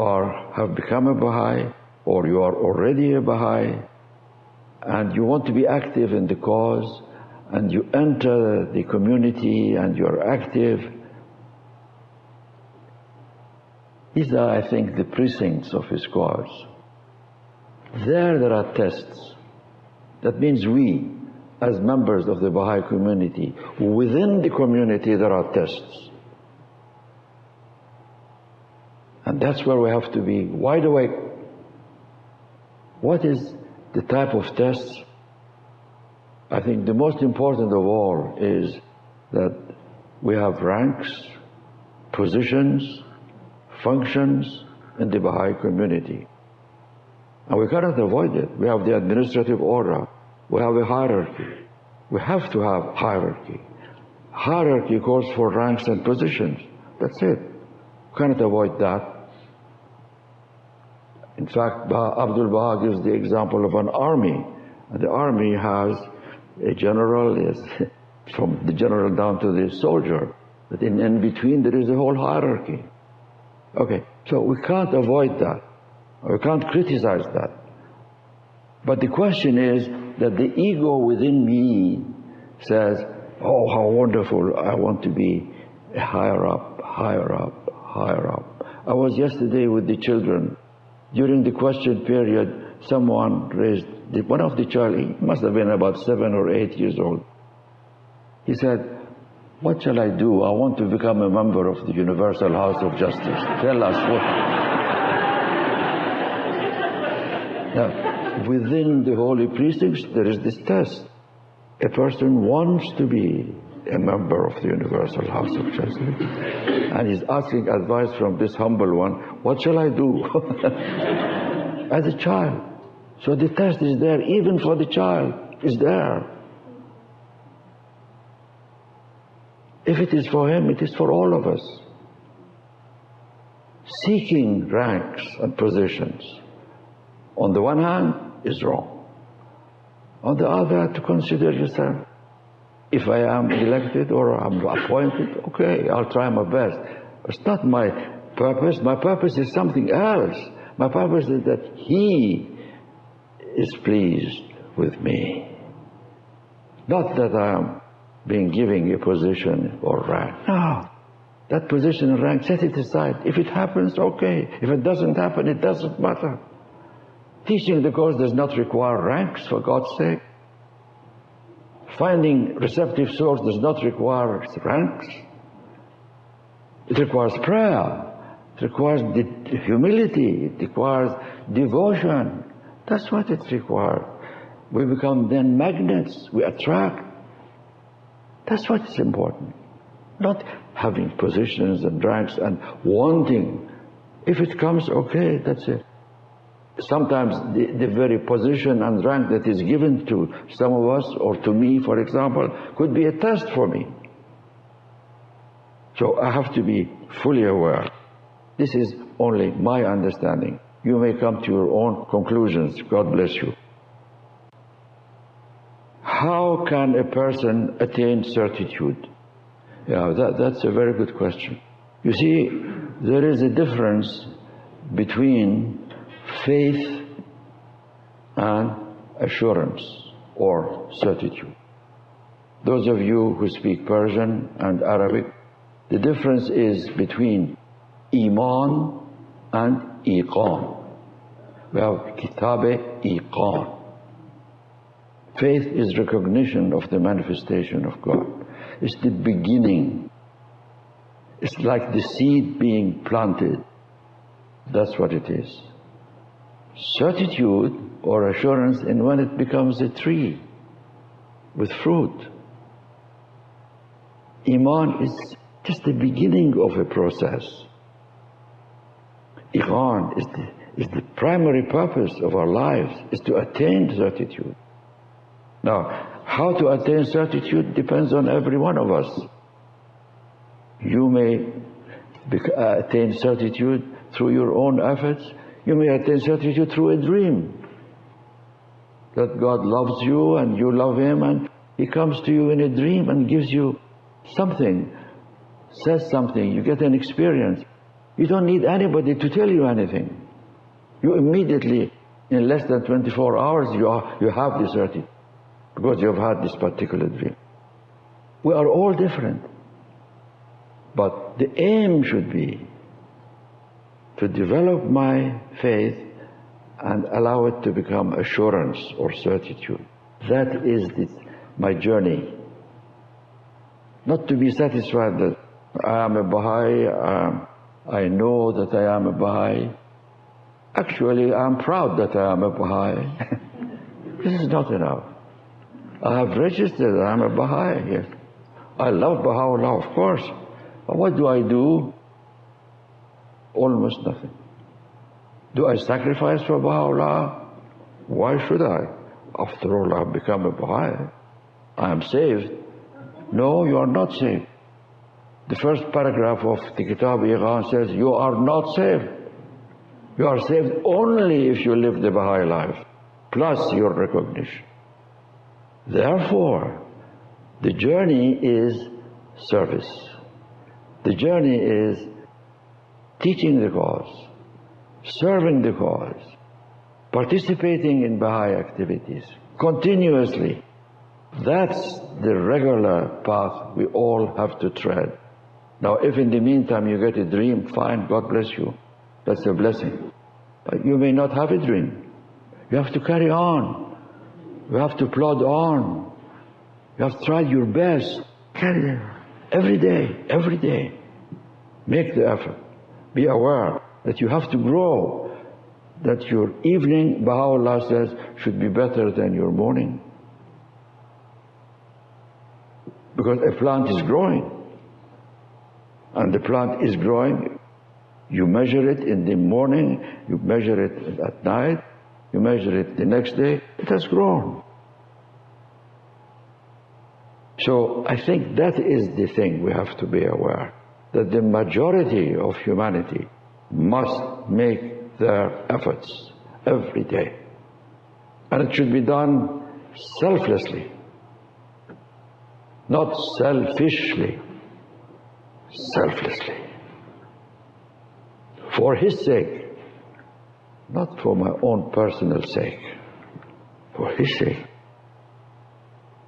have become a Baha'i, or you are already a Baha'i, and you want to be active in the cause, and you enter the community and you're active. These are, I think, the precincts of his course. There are tests. That means we, as members of the Baha'i community, within the community there are tests. And that's where we have to be wide awake. What is the type of tests? I think the most important of all is that we have ranks, positions, functions in the Baha'i community. And we cannot avoid it. We have the administrative order. We have a hierarchy. We have to have hierarchy. Hierarchy calls for ranks and positions. That's it. We cannot avoid that. In fact, Abdul-Baha gives the example of an army. And the army has a general, from the general down to the soldier. But in between there is a whole hierarchy. Okay, so we can't avoid that. We can't criticize that. But the question is that the ego within me says, oh, how wonderful, I want to be higher up, higher up, higher up. I was yesterday with the children. During the question period, someone raised, one of the child, he must have been about 7 or 8 years old. He said, what shall I do? I want to become a member of the Universal House of Justice. Tell us what. Now, within the holy precincts, there is this test. A person wants to be a member of the Universal House of Justice. And he's asking advice from this humble one, what shall I do? As a child. So the test is there, even for the child, is there. If it is for him, it is for all of us. Seeking ranks and positions, on the one hand, is wrong. On the other, to consider yourself. If I am elected or I'm appointed, okay, I'll try my best. It's not my purpose. My purpose is something else. My purpose is that He is pleased with me. Not that I am being given a position or rank. No. That position and rank, set it aside. If it happens, okay. If it doesn't happen, it doesn't matter. Teaching the course does not require ranks, for God's sake. Finding receptive souls does not require ranks. It requires prayer. It requires humility. It requires devotion. That's what it requires. We become then magnets. We attract. That's what is important. Not having positions and ranks and wanting. If it comes, okay, that's it. Sometimes the very position and rank that is given to some of us, or to me, for example, could be a test for me. So I have to be fully aware. This is only my understanding. You may come to your own conclusions. God bless you. How can a person attain certitude? Yeah, that's a very good question. You see, there is a difference between faith and assurance or certitude. Those of you who speak Persian and Arabic, the difference is between iman and iqan. We have kitab-e-iqan. Faith is recognition of the manifestation of God. It's the beginning. It's like the seed being planted. That's what it is. Certitude or assurance in when it becomes a tree with fruit. Iman is just the beginning of a process. Iqan is the primary purpose of our lives, is to attain certitude. Now, how to attain certitude depends on every one of us. You may attain certitude through your own efforts. You may attain certitude through a dream. That God loves you and you love Him, and He comes to you in a dream and gives you something, says something, you get an experience. You don't need anybody to tell you anything. You immediately, in less than 24 hours, you have the certitude, because you have had this particular dream. We are all different. But the aim should be to develop my faith and allow it to become assurance or certitude. That is my journey. Not to be satisfied that I am a Baha'i, I know that I am a Baha'i. Actually, I'm proud that I am a Baha'i. This is not enough. I have registered that I am a Baha'i, yes. I love Baha'u'llah, of course. But what do I do? Almost nothing. Do I sacrifice for Baha'u'llah? Why should I? After all, I have become a Baha'i. I am saved. No, you are not saved. The first paragraph of the Kitab-i-Iqan says, you are not saved. You are saved only if you live the Baha'i life, plus your recognition. Therefore, the journey is service. The journey is teaching the cause, serving the cause, participating in Baha'i activities continuously. That's the regular path we all have to tread. Now, if in the meantime you get a dream, fine, God bless you. That's a blessing. But you may not have a dream. You have to carry on. You have to plod on. You have tried your best. Carry on. Every day. Make the effort. Be aware that you have to grow. That your evening, Baha'u'llah says, should be better than your morning. Because a plant is growing. And the plant is growing. You measure it in the morning, you measure it at night, you measure it the next day, it has grown. So I think that is the thing we have to be aware, that the majority of humanity must make their efforts every day. And it should be done selflessly, not selfishly, selflessly. For His sake, not for my own personal sake, for His sake.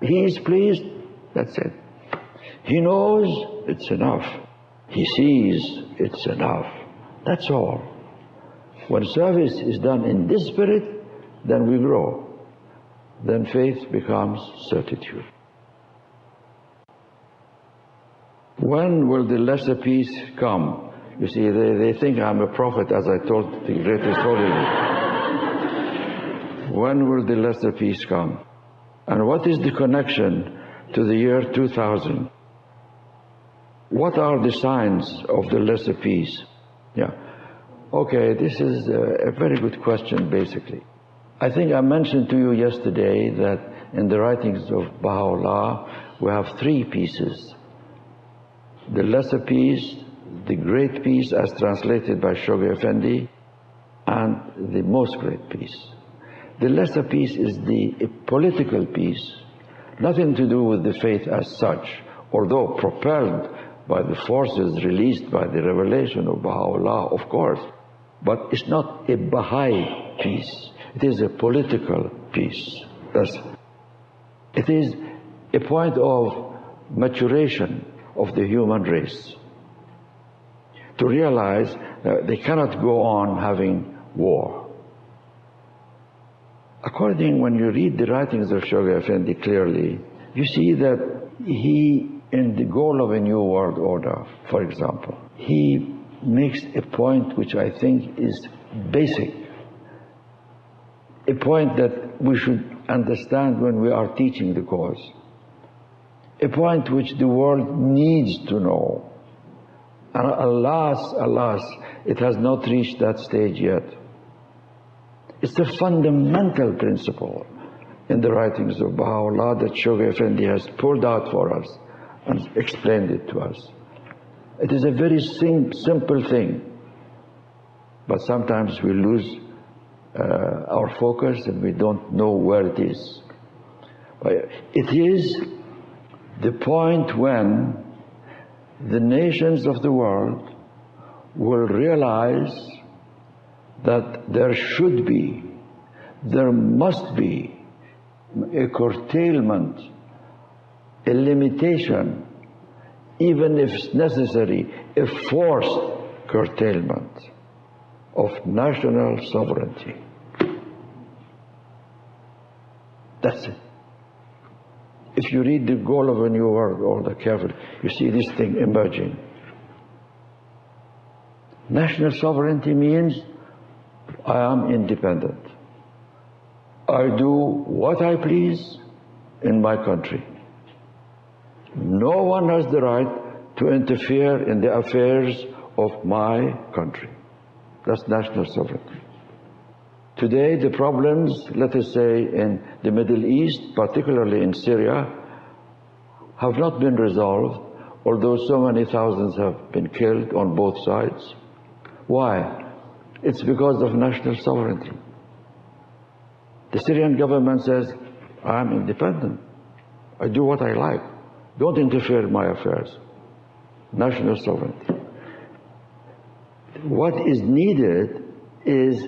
He is pleased, that's it. He knows, it's enough. He sees, it's enough. That's all. When service is done in this spirit, then we grow. Then faith becomes certitude. When will the lesser peace come? You see, they think I'm a prophet, as I told the greatest audience. When will the lesser peace come? And what is the connection to the year 2000? What are the signs of the lesser peace? Yeah. Okay, this is a very good question, basically. I think I mentioned to you yesterday that in the writings of Baha'u'llah, we have three pieces. The lesser peace, the great peace as translated by Shoghi Effendi, and the most great peace. The lesser peace is the political peace, nothing to do with the faith as such, although propelled by the forces released by the revelation of Baha'u'llah, of course, but it's not a Baha'i peace. It is a political peace. It is a point of maturation of the human race, to realize that they cannot go on having war. When you read the writings of Shoghi Effendi clearly, you see that he, in the goal of a new world order, for example, he makes a point which I think is basic, a point that we should understand when we are teaching the cause, a point which the world needs to know. And alas, it has not reached that stage yet. It's a fundamental principle in the writings of Baha'u'llah that Shoghi Effendi has pulled out for us and explained it to us. It is a very simple thing, but sometimes we lose our focus and we don't know where it is. But it is the point when the nations of the world will realize that there must be a curtailment a limitation, even if necessary, a forced curtailment of national sovereignty. That's it. If you read The Goal of a New World Order carefully, you see this thing emerging. National sovereignty means I am independent. I do what I please in my country. No one has the right to interfere in the affairs of my country. That's national sovereignty. Today, the problems, let us say, in the Middle East, particularly in Syria, have not been resolved, although so many thousands have been killed on both sides. Why? It's because of national sovereignty. The Syrian government says, I'm independent. I do what I like. Don't interfere in my affairs. National sovereignty. What is needed is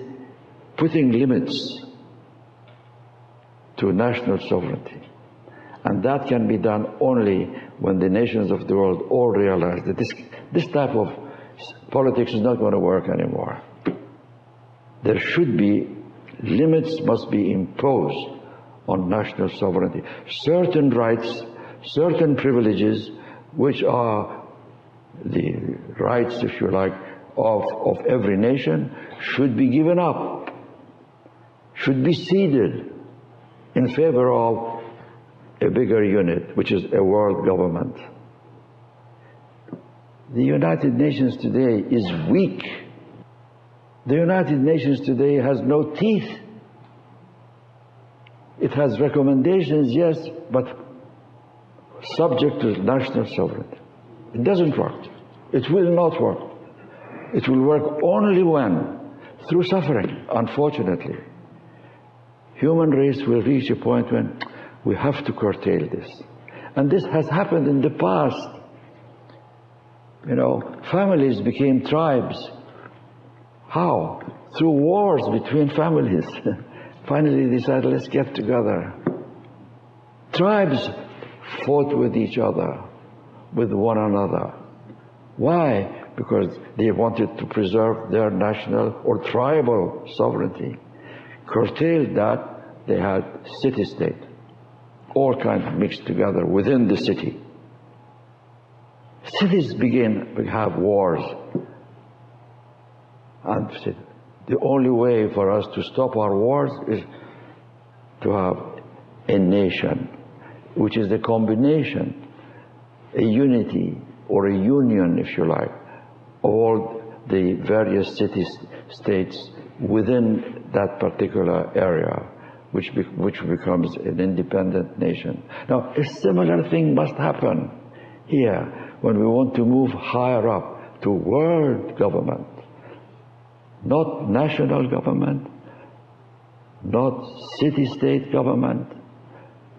putting limits to national sovereignty. And that can be done only when the nations of the world all realize that this type of politics is not going to work anymore. There should be limits, must be imposed on national sovereignty. Certain rights, certain privileges, which are the rights, if you like, of every nation, should be given up, should be ceded in favor of a bigger unit, which is a world government. The United Nations today is weak. The United Nations today has no teeth. It has recommendations, yes, but subject to national sovereignty. It doesn't work. It will not work. It will work only when, through suffering, unfortunately, human race will reach a point when we have to curtail this. And this has happened in the past. You know, families became tribes. How? Through wars between families. Finally they decided, let's get together. Tribes fought with each other, with one another. Why? Because they wanted to preserve their national or tribal sovereignty. Curtailed that, they had city-state. All kinds mixed together within the city. Cities begin to have wars. And the only way for us to stop our wars is to have a nation, which is a combination, a unity or a union, if you like, of all the various city-states within that particular area, which becomes an independent nation. Now, a similar thing must happen here when we want to move higher up to world government. Not national government, not city-state government,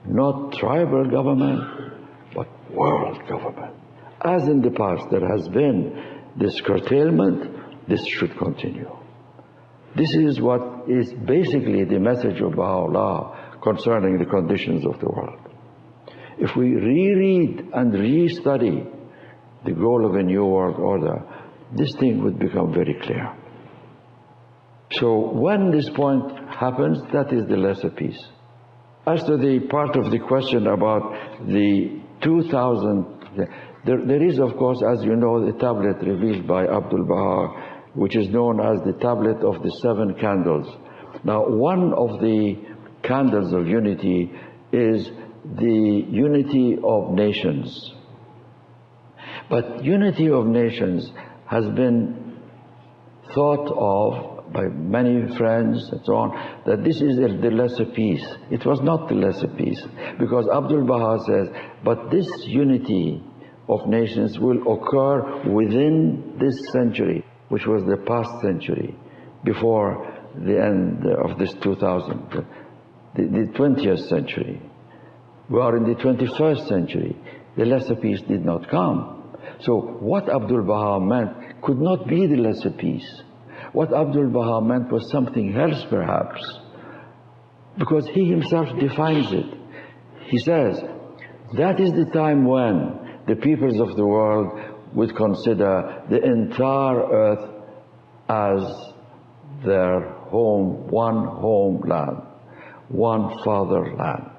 not tribal government, but world government. As in the past there has been this curtailment, this should continue. This is what is basically the message of Baha'u'llah concerning the conditions of the world. If we reread and re-study the goal of a new world order, this thing would become very clear. So when this point happens, that is the lesser peace. As to the part of the question about the 2000, there is, of course, as you know, the tablet revealed by Abdul-Baha, which is known as the tablet of the 7 candles. Now, one of the candles of unity is the unity of nations. But unity of nations has been thought of by many friends and so on, that this is the lesser peace. It was not the lesser peace, because Abdul-Baha says, but this unity of nations will occur within this century, which was the past century, before the end of this 2000, the 20th century. We are in the 21st century. The lesser peace did not come. So what Abdul-Baha meant could not be the lesser peace. What Abdul-Baha meant was something else, perhaps, because he himself defines it. He says, That is the time when the peoples of the world would consider the entire earth as their home, one homeland, one fatherland.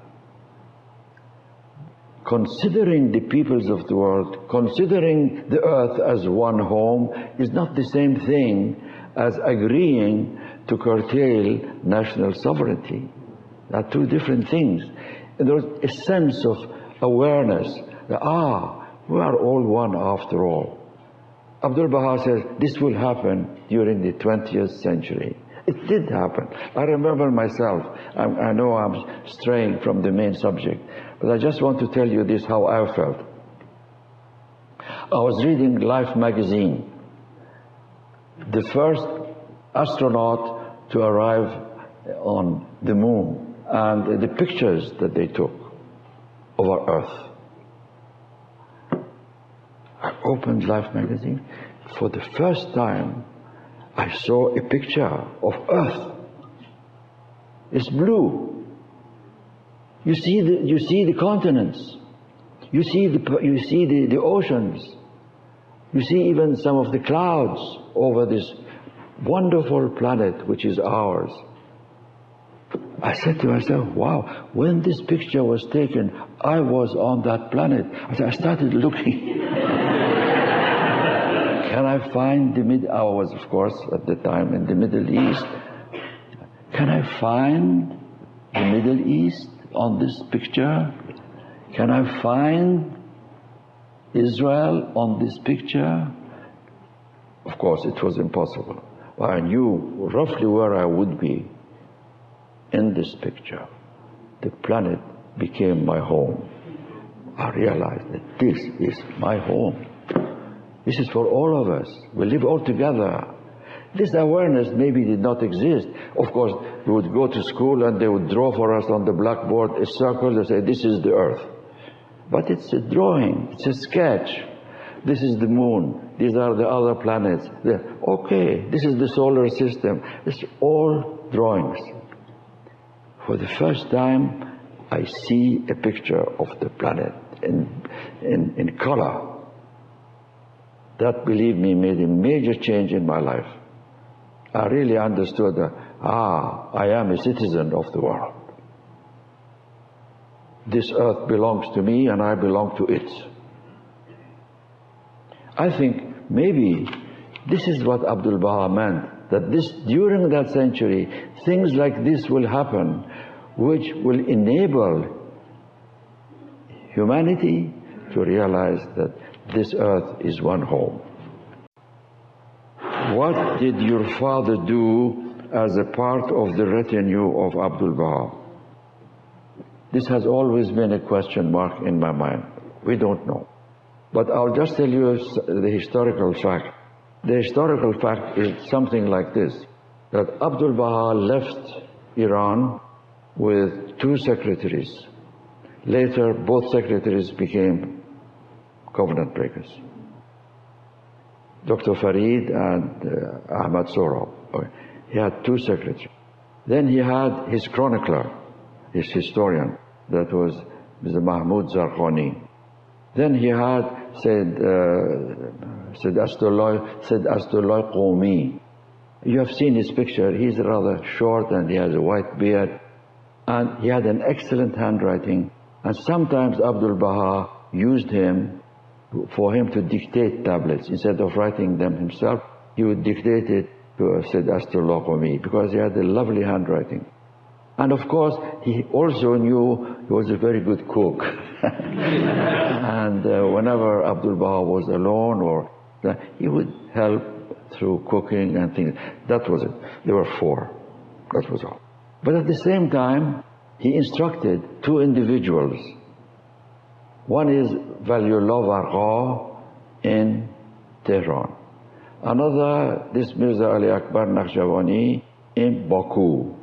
Considering the peoples of the world, considering the earth as one home is not the same thing as agreeing to curtail national sovereignty. They are two different things. And there is a sense of awareness that, we are all one after all. Abdul-Baha says this will happen during the 20th century. It did happen. I remember myself. I know I'm straying from the main subject, but I just want to tell you this, how I felt. I was reading Life magazine. The first astronaut to arrive on the moon, and the pictures that they took of our Earth. I opened Life magazine. For the first time, I saw a picture of Earth. It's blue. You see the continents. You see the oceans. You see even some of the clouds over this wonderful planet which is ours. I said to myself, wow, when this picture was taken, I was on that planet. I started looking. Can I find I was, of course, at the time in the Middle East. Can I find the Middle East on this picture? Can I find Israel on this picture? Of course, it was impossible. But I knew roughly where I would be in this picture. The planet became my home. I realized that this is my home. This is for all of us. We live all together. This awareness maybe did not exist. Of course, we would go to school and they would draw for us on the blackboard a circle. They say, this is the Earth. But it's a drawing. It's a sketch. This is the moon. These are the other planets. Okay, this is the solar system. It's all drawings. For the first time, I see a picture of the planet in color. That, believe me, made a major change in my life. I really understood that, I am a citizen of the world. This earth belongs to me and I belong to it. I think maybe this is what Abdul-Baha meant, that during that century, things like this will happen, which will enable humanity to realize that this earth is one home. What did your father do as a part of the retinue of Abdul-Baha? This has always been a question mark in my mind. We don't know. But I'll just tell you the historical fact. The historical fact is something like this, that Abdul-Baha left Iran with 2 secretaries. Later, both secretaries became covenant breakers. Dr. Farid and Ahmad Sohrab. He had 2 secretaries. Then he had his chronicler, his historian, that was Mr. Mahmoud Zarqani. Then he had Said Astullah Qawmi. You have seen his picture. He's rather short and he has a white beard. And he had an excellent handwriting. And sometimes Abdul-Baha used him for him to dictate tablets. Instead of writing them himself, he would dictate it to Said Astullah Qawmi because he had a lovely handwriting. And of course, he also knew he was a very good cook. And whenever Abdul-Baha was alone, he would help through cooking and things. That was it. There were 4. That was all. But at the same time, he instructed 2 individuals. One is Baha'u'llah in Tehran. Another, this Mirza Alí Nakhjavani in Baku.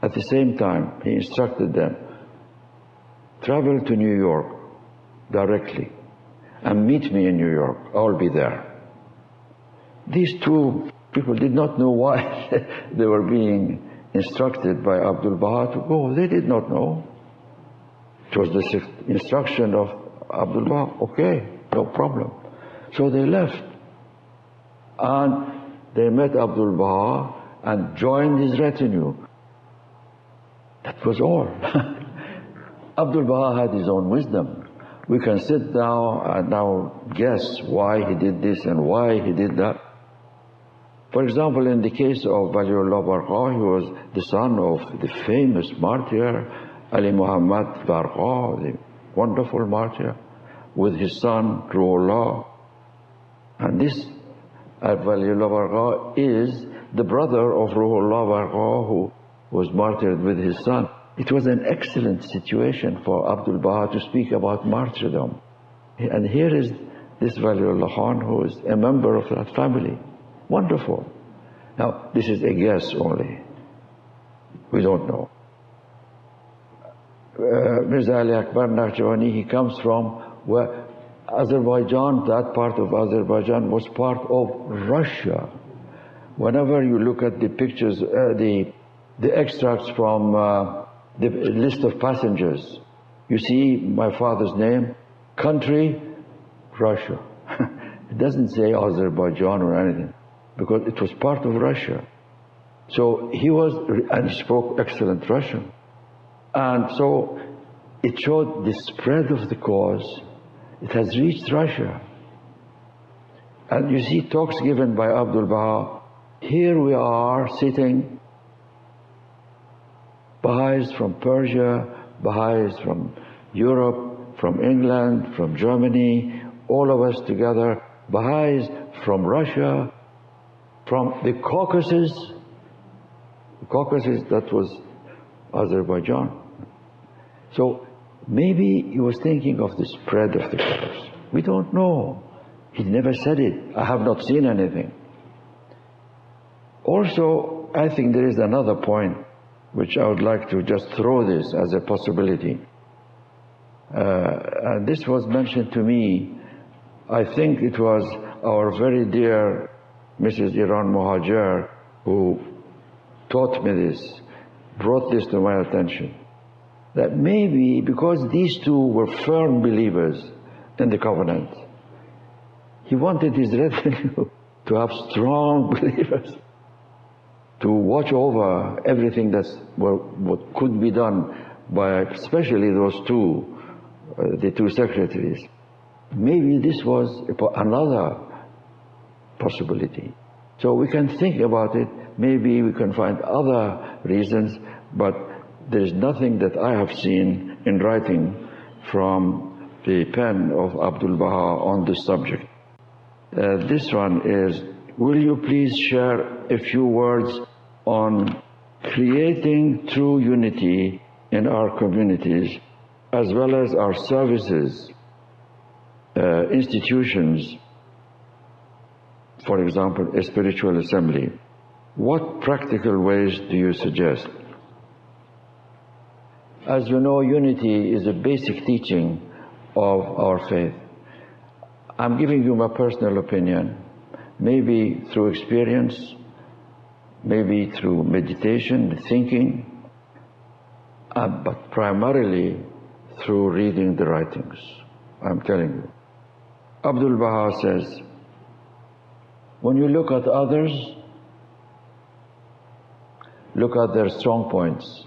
At the same time, he instructed them, travel to New York directly and meet me in New York. I'll be there. These 2 people did not know why they were being instructed by Abdul-Baha to go. They did not know. It was the instruction of Abdul-Baha. Okay, no problem. So they left. And they met Abdul-Baha and joined his retinue. That was all. Abdul-Baha had his own wisdom. We can sit down and now guess why he did this and why he did that. For example, in the case of Baha'u'llah Barqa, he was the son of the famous martyr, Ali Muhammad Barqa, the wonderful martyr, with his son, Ruhullah. And this Baha'u'llah Barqa is the brother of Ruhullah Barqa, who was martyred with his son. It was an excellent situation for Abdul-Baha to speak about martyrdom. And here is this Waliullah Khan, who is a member of that family. Wonderful. Now, this is a guess only. We don't know. Mirza Ali Nakhjavani, he comes from where Azerbaijan, that part of Azerbaijan was part of Russia. Whenever you look at the pictures, the extracts from the list of passengers, you see my father's name, country, Russia. It doesn't say Azerbaijan or anything, because it was part of Russia. So he was, and he spoke excellent Russian. And so it showed the spread of the cause. It has reached Russia. And you see talks given by Abdul-Baha. Here we are sitting, Baha'is from Persia, Baha'is from Europe, from England, from Germany, all of us together, Baha'is from Russia, from the Caucasus. The Caucasus, that was Azerbaijan. So maybe he was thinking of the spread of the Caucasus. We don't know. He never said it. I have not seen anything. Also, I think there is another point which I would like to just throw this as a possibility. And this was mentioned to me. I think it was our very dear Mrs. Iran Muhajir who taught me this, brought this to my attention. That maybe because these two were firm believers in the covenant, he wanted his retinue to have strong believers, to watch over everything what could be done by especially those two, the two secretaries. Maybe this was another possibility. So we can think about it. Maybe we can find other reasons, but there is nothing that I have seen in writing from the pen of Abdul-Baha on this subject. This one is, will you please share a few words on creating true unity in our communities, as well as our services, institutions, for example, a spiritual assembly. What practical ways do you suggest? As you know, unity is a basic teaching of our faith. I'm giving you my personal opinion, maybe through experience, maybe through meditation, thinking, but primarily through reading the writings. I'm telling you. Abdul-Baha says, when you look at others, look at their strong points.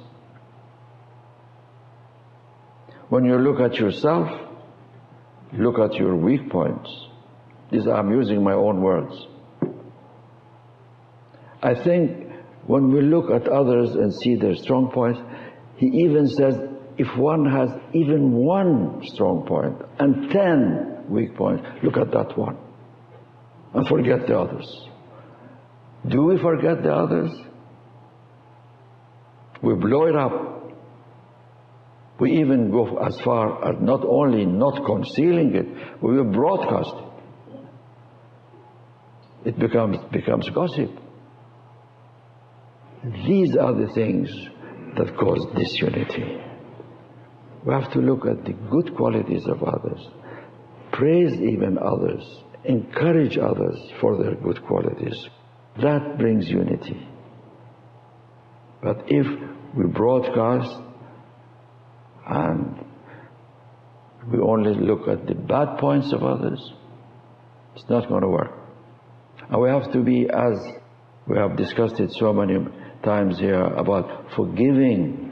When you look at yourself, look at your weak points. I'm using my own words. I think when we look at others and see their strong points, he even says, if one has even one strong point and 10 weak points, look at that one and forget the others. Do we forget the others? We blow it up. We even go as far as not only not concealing it, we will broadcast it. It becomes gossip. These are the things that cause disunity. We have to look at the good qualities of others, praise even others, encourage others for their good qualities. That brings unity. But if we broadcast and we only look at the bad points of others, it's not going to work. And we have to be, as we have discussed it so many times here, about forgiving,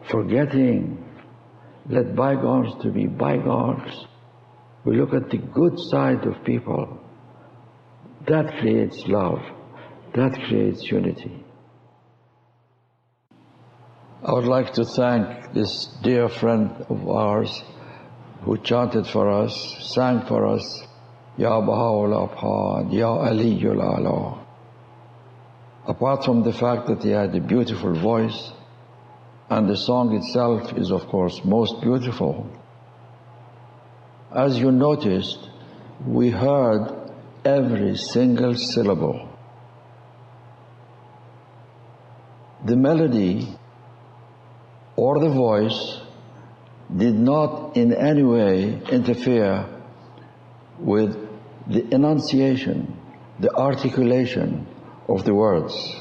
forgetting. Let bygones to be bygones. We look at the good side of people. That creates love. That creates unity. I would like to thank this dear friend of ours who chanted for us, sang for us, Ya Baha'u'llah, Ya Aliyul. Apart from the fact that he had a beautiful voice, and the song itself is of course most beautiful, as you noticed, we heard every single syllable. The melody or the voice did not in any way interfere with the enunciation, the articulation of the words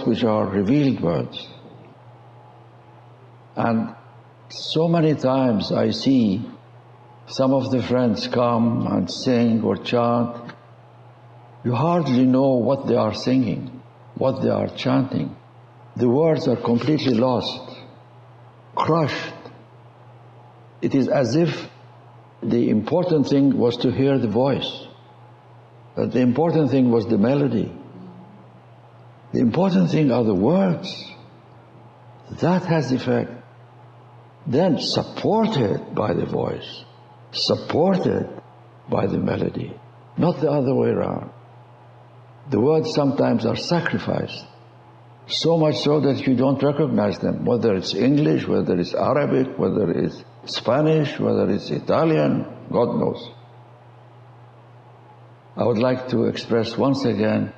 which are revealed words. And so many times I see some of the friends come and sing or chant. You hardly know what they are singing, what they are chanting. The words are completely lost, crushed. It is as if the important thing was to hear the voice, that the important thing was the melody. The important thing are the words. That has effect. Then supported by the voice, supported by the melody, not the other way around. The words sometimes are sacrificed, so much so that you don't recognize them, whether it's English, whether it's Arabic, whether it's Spanish, whether it's Italian, God knows. I would like to express once again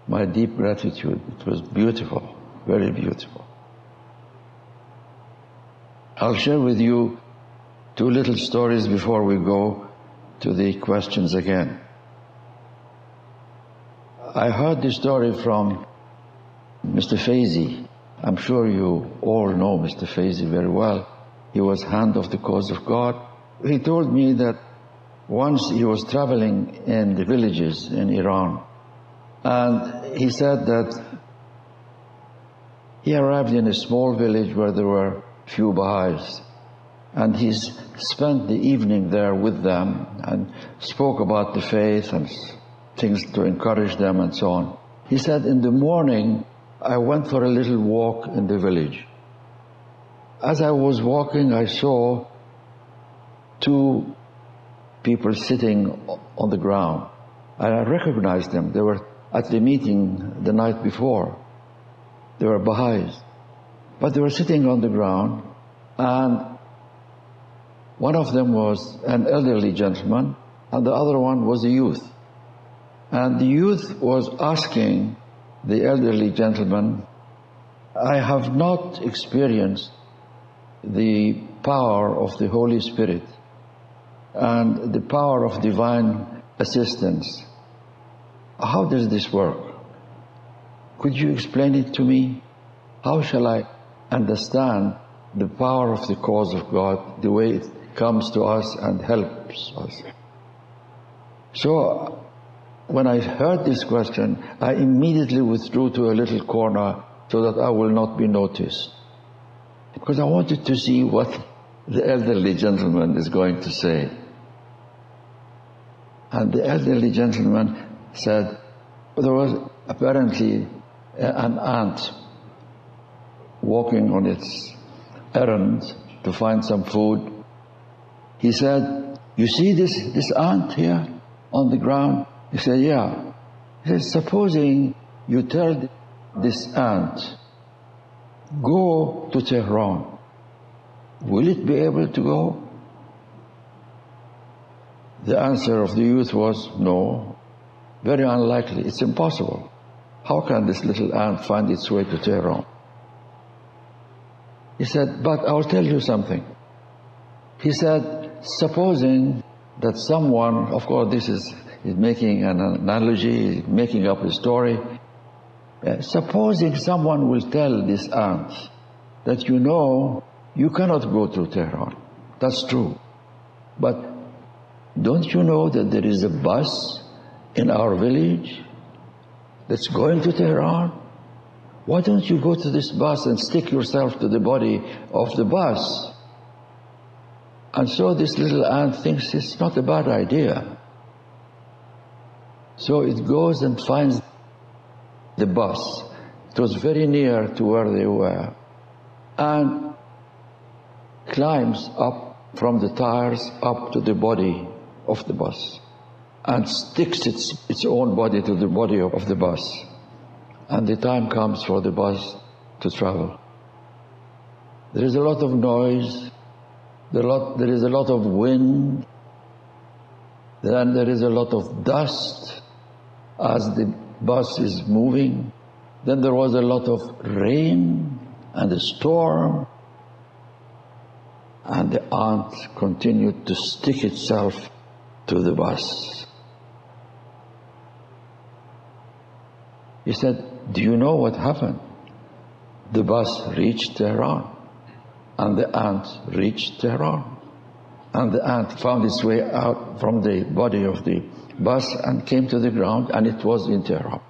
my deep gratitude. It was beautiful, very beautiful. I'll share with you two little stories before we go to the questions again. I heard this story from Mr. Faizi. I'm sure you all know Mr. Faizi very well. He was Hand of the Cause of God. He told me that once he was traveling in the villages in Iran, and he said that he arrived in a small village where there were few Baha'is, and he spent the evening there with them and spoke about the faith and things to encourage them and so on. He said, in the morning, I went for a little walk in the village. As I was walking, I saw two people sitting on the ground. And I recognized them. They were at the meeting the night before. They were Baha'is. But they were sitting on the ground, and one of them was an elderly gentleman, and the other one was a youth. And the youth was asking the elderly gentleman, I have not experienced the power of the Holy Spirit and the power of divine assistance. How does this work? Could you explain it to me? How shall I understand the power of the cause of God, the way it comes to us and helps us? So, when I heard this question, I immediately withdrew to a little corner so that I will not be noticed. Because I wanted to see what the elderly gentleman is going to say. And the elderly gentleman said, there was apparently an ant walking on its errand to find some food. He said, you see this ant here on the ground? He said, yeah. He said, supposing you tell this ant, go to Tehran, will it be able to go? The answer of the youth was, no, very unlikely, it's impossible. How can this little ant find its way to Tehran? He said, but I'll tell you something. He said, supposing that someone, of course this is making an analogy, making up a story. Supposing someone will tell this ant that, you know, You cannot go to Tehran. That's true. But don't you know that there is a bus in our village that's going to Tehran? Why don't you go to this bus and stick yourself to the body of the bus? And so this little ant thinks it's not a bad idea. So it goes and finds the bus. It was very near to where they were. And climbs up from the tires up to the body of the bus and sticks its own body to the body of the bus. And the time comes for the bus to travel. There is a lot of noise, there is a lot of wind, then there is a lot of dust as the bus is moving. Then there was a lot of rain and a storm, and the ant continued to stick itself to the bus. He said, do you know what happened? The bus reached Tehran, and the ant reached Tehran. And the ant found its way out from the body of the bus and came to the ground, and it was in Tehran.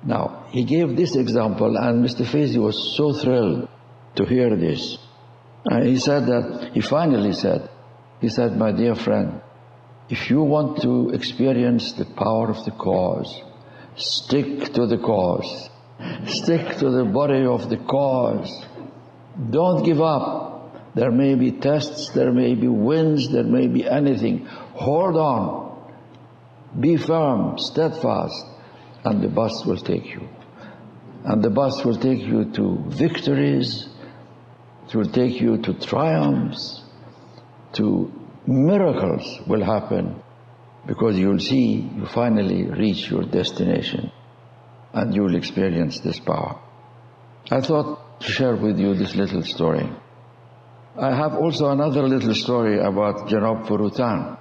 Now, he gave this example, and Mr. Faizi was so thrilled to hear this. And he said that, he finally said, my dear friend, if you want to experience the power of the cause, stick to the cause. Stick to the body of the cause. Don't give up. There may be tests, there may be winds, there may be anything. Hold on. Be firm, steadfast, and the bus will take you. And the bus will take you to victories. It will take you to triumphs, to miracles will happen, because you'll see you finally reach your destination and you'll experience this power. I thought to share with you this little story. I have also another little story about Janab Furutan,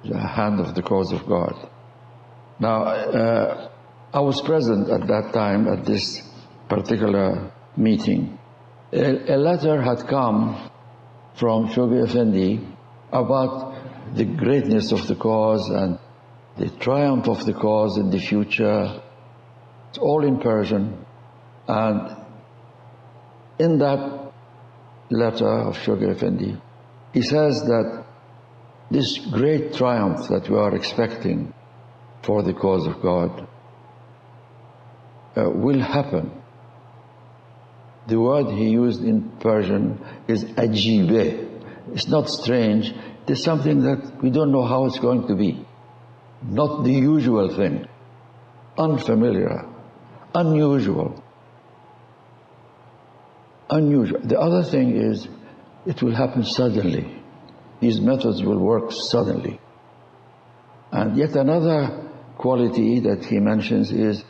the hand of the cause of God. Now, I was present at that time at this particular meeting. A letter had come from Shoghi Effendi about the greatness of the cause and the triumph of the cause in the future. It's all in Persian. And in that letter of Shoghi Effendi, he says that this great triumph that we are expecting for the cause of God will happen. The word he used in Persian is ajibe. It's not strange. It's something that we don't know how it's going to be. Not the usual thing. Unfamiliar. Unusual. Unusual. The other thing is, it will happen suddenly. These methods will work suddenly. And yet another quality that he mentions is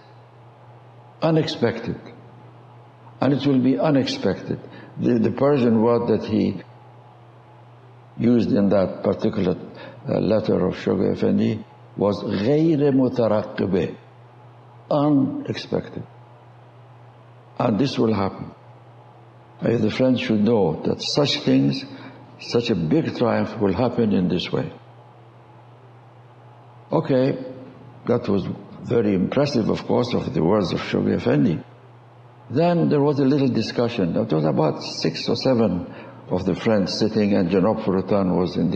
unexpected. And it will be unexpected. The Persian word that he used in that particular letter of Shoghi Effendi was غَيْرَ مُتَرَقِّبِ, unexpected. And this will happen. The friends should know that such things, such a big triumph will happen in this way. Okay, that was very impressive, of course, of the words of Shoghi Effendi. Then there was a little discussion. There was about 6 or 7 of the friends sitting, and Janab Furutan was in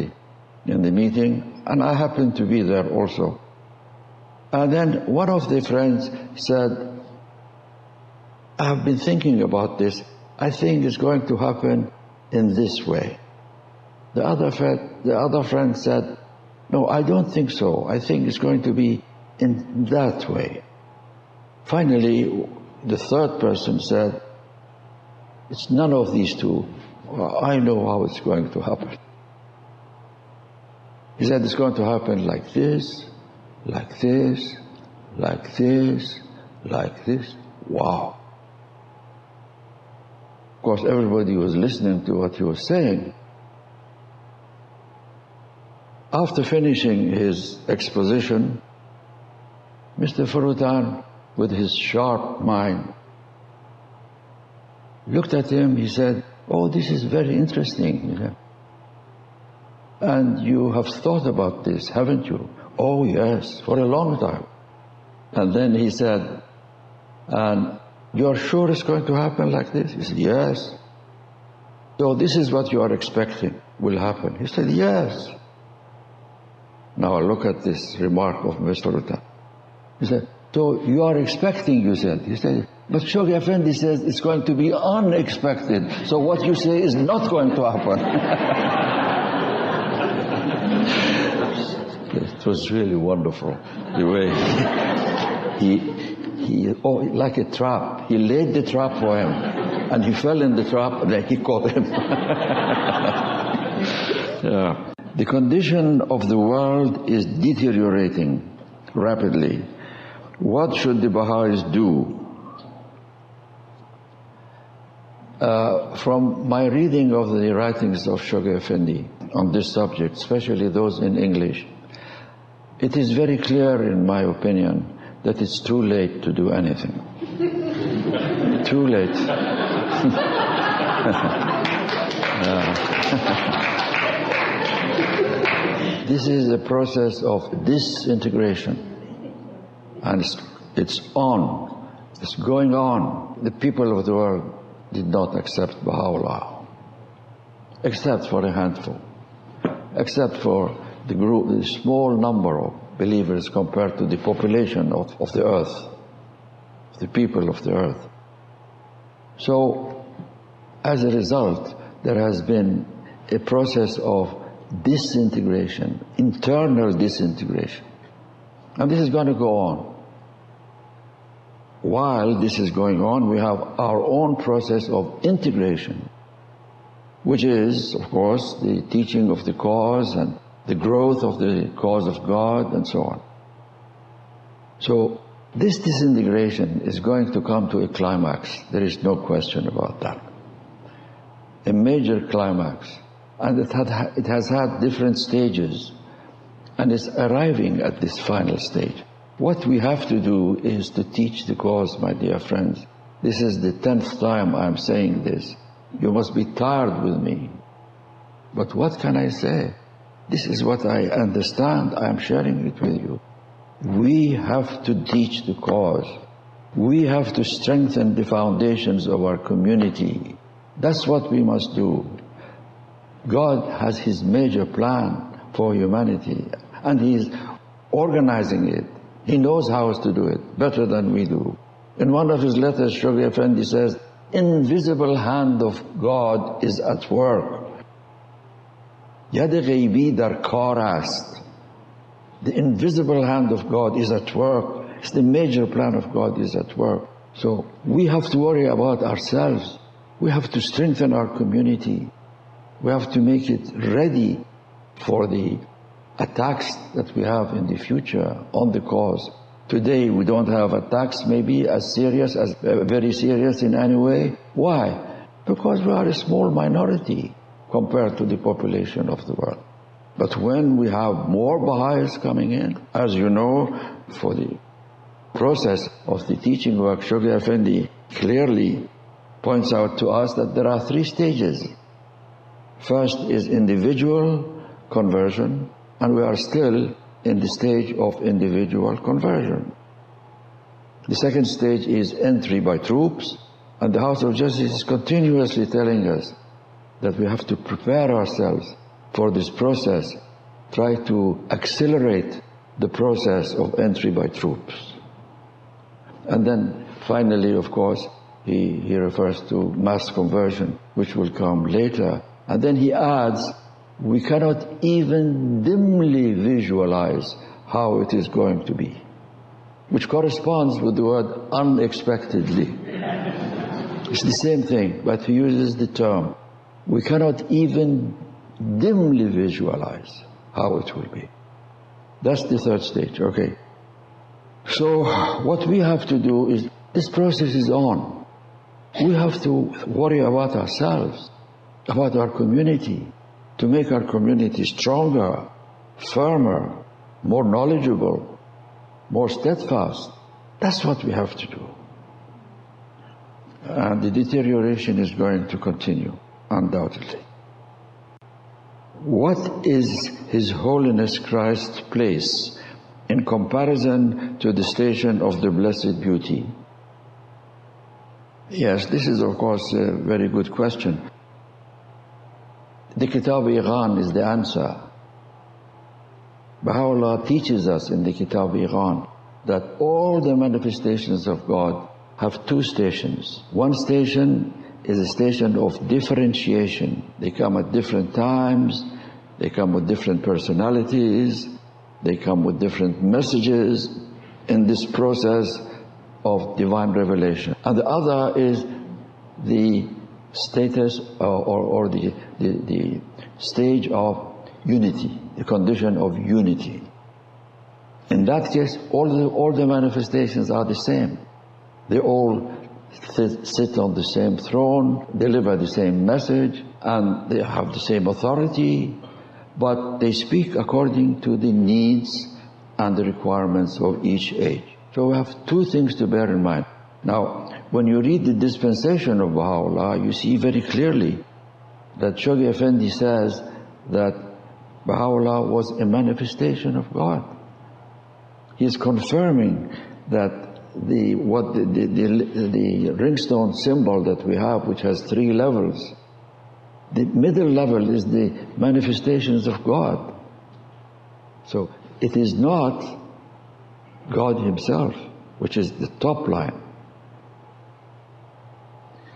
the meeting, and I happened to be there also. And then one of the friends said, I have been thinking about this. I think it's going to happen in this way. The other friend said, no, I don't think so. I think it's going to be in that way. Finally, the third person said, it's none of these two. I know how it's going to happen. He said it's going to happen like this, like this, like this, like this. Wow. Of course, everybody was listening to what he was saying. After finishing his exposition, Mr. Furutan, with his sharp mind, looked at him. He said, oh, this is very interesting, you know. And you have thought about this, haven't you? Oh, yes, for a long time. And then he said, and you're sure it's going to happen like this? He said, yes. So this is what you are expecting will happen. He said, yes. Now look at this remark of Mr. Rutan. He said, so you are expecting, you said. He said, but Shoghi Effendi says it's going to be unexpected. So what you say is not going to happen. It was really wonderful, the way like a trap. He laid the trap for him, and he fell in the trap, and then he caught him. Yeah. The condition of the world is deteriorating rapidly. What should the Baha'is do? From my reading of the writings of Shoghi Effendi on this subject, especially those in English, it is very clear, in my opinion, that it's too late to do anything. Too late. This is a process of disintegration, and it's on, it's going on. The people of the world did not accept Baha'u'llah, except for a handful, except for the group, the small number of believers compared to the population of the earth, the people of the earth. So, as a result, there has been a process of disintegration, internal disintegration. And this is going to go on. While this is going on, we have our own process of integration, which is, of course, the teaching of the cause and the growth of the cause of God and so on. So this disintegration is going to come to a climax. There is no question about that. A major climax. And it has had different stages, and is arriving at this final stage. What we have to do is to teach the cause, my dear friends. This is the 10th time I'm saying this. You must be tired with me. But what can I say? This is what I understand. I am sharing it with you. We have to teach the cause. We have to strengthen the foundations of our community. That's what we must do. God has His major plan for humanity, and He is organizing it. He knows how to do it better than we do. In one of his letters, Shoghi Effendi says, invisible hand of God is at work. Yad ghaibi dar kar ast. The invisible hand of God is at work. It's the major plan of God is at work. So we have to worry about ourselves. We have to strengthen our community. We have to make it ready for the attacks that we have in the future on the cause. Today we don't have attacks maybe as serious, as very serious in any way. Why? Because we are a small minority compared to the population of the world. But when we have more Baha'is coming in, as you know, for the process of the teaching work, Shoghi Effendi clearly points out to us that there are 3 stages. First is individual conversion, and we are still in the stage of individual conversion. The second stage is entry by troops, and the House of Justice is continuously telling us that we have to prepare ourselves for this process, try to accelerate the process of entry by troops. And then finally, of course, he refers to mass conversion, which will come later. And then he adds, we cannot even dimly visualize how it is going to be, which corresponds with the word unexpectedly. It's the same thing, but he uses the term. We cannot even dimly visualize how it will be. That's the third stage, okay. So what we have to do is, this process is on. We have to worry about ourselves, about our community, to make our community stronger, firmer, more knowledgeable, more steadfast. That's what we have to do. And the deterioration is going to continue. undoubtedly. What is His Holiness Christ's place in comparison to the station of the Blessed Beauty? Yes, this is of course a very good question. The Kitab-i-Ighan is the answer. Baha'u'llah teaches us in the Kitab-i-Ighan that all the manifestations of God have two stations. One station is a station of differentiation. They come at different times, they come with different personalities, they come with different messages in this process of divine revelation. And the other is the status or the stage of unity, the condition of unity. In that case, all the manifestations are the same. They all sit on the same throne, deliver the same message, and they have the same authority, but they speak according to the needs and the requirements of each age. So we have two things to bear in mind. Now, when you read the dispensation of Baha'u'llah, you see very clearly that Shoghi Effendi says that Baha'u'llah was a manifestation of God. He is confirming that the ringstone symbol that we have, which has 3 levels, the middle level is the manifestations of God. So it is not God Himself, which is the top line.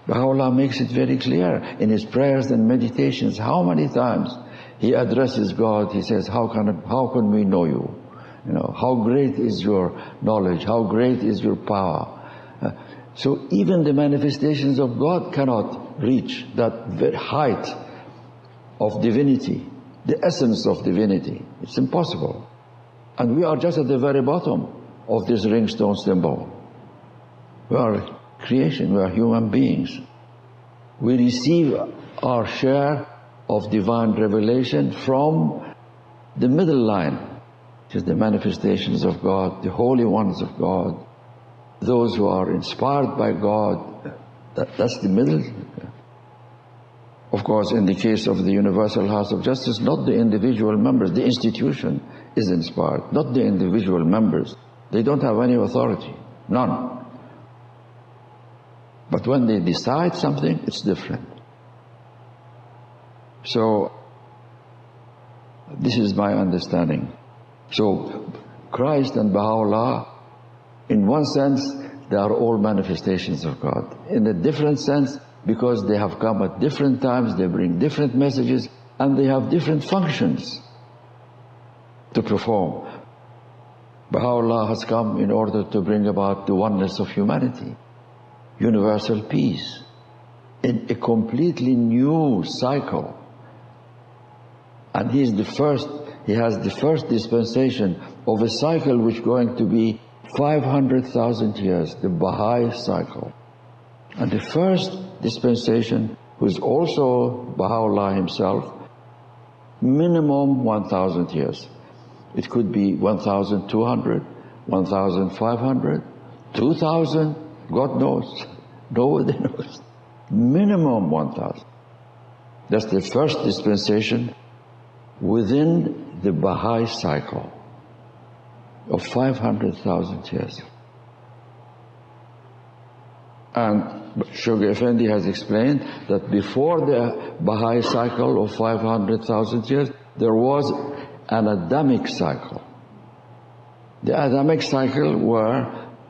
Baha'u'llah makes it very clear in his prayers and meditations. How many times he addresses God, he says, how can we know you? You know, how great is your knowledge? How great is your power? So even the manifestations of God cannot reach that very height of divinity, the essence of divinity. It's impossible. And we are just at the very bottom of this ringstone symbol. We are creation, we are human beings. We receive our share of divine revelation from the middle line, which is the manifestations of God, the holy ones of God, those who are inspired by God. That's the middle. Of course, in the case of the Universal House of Justice, not the individual members, the institution is inspired, not the individual members. They don't have any authority, none. But when they decide something, it's different. So, this is my understanding. So, Christ and Baha'u'llah, in one sense, they are all manifestations of God. In a different sense, because they have come at different times, they bring different messages, and they have different functions to perform. Baha'u'llah has come in order to bring about the oneness of humanity, universal peace, in a completely new cycle. And he has the first dispensation of a cycle which is going to be 500,000 years, the Baha'i cycle. And the first dispensation, who is also Baha'u'llah himself, minimum 1,000 years. It could be 1,200, 1,500, 2,000, God knows. Nobody knows. Minimum 1,000. That's the first dispensation within the Baha'i cycle of 500,000 years. And Shoghi Effendi has explained that before the Baha'i cycle of 500,000 years, there was an Adamic cycle. The Adamic cycle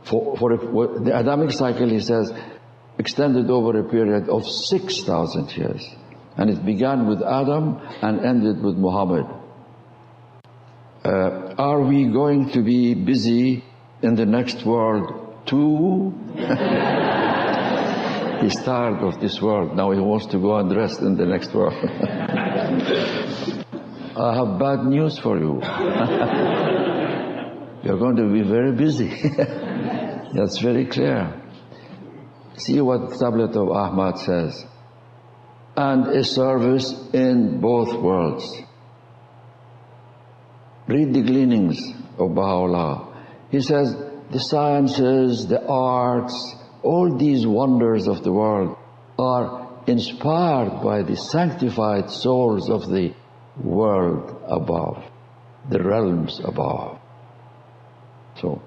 the Adamic cycle, he says, extended over a period of 6,000 years. And it began with Adam and ended with Muhammad. Are we going to be busy in the next world too? He's tired of this world. Now he wants to go and rest in the next world. I have bad news for you. You're going to be very busy. That's very clear. See what the Tablet of Ahmad says. And a service in both worlds. Read the gleanings of Baha'u'llah. He says, the sciences, the arts, all these wonders of the world are inspired by the sanctified souls of the world above, the realms above. So,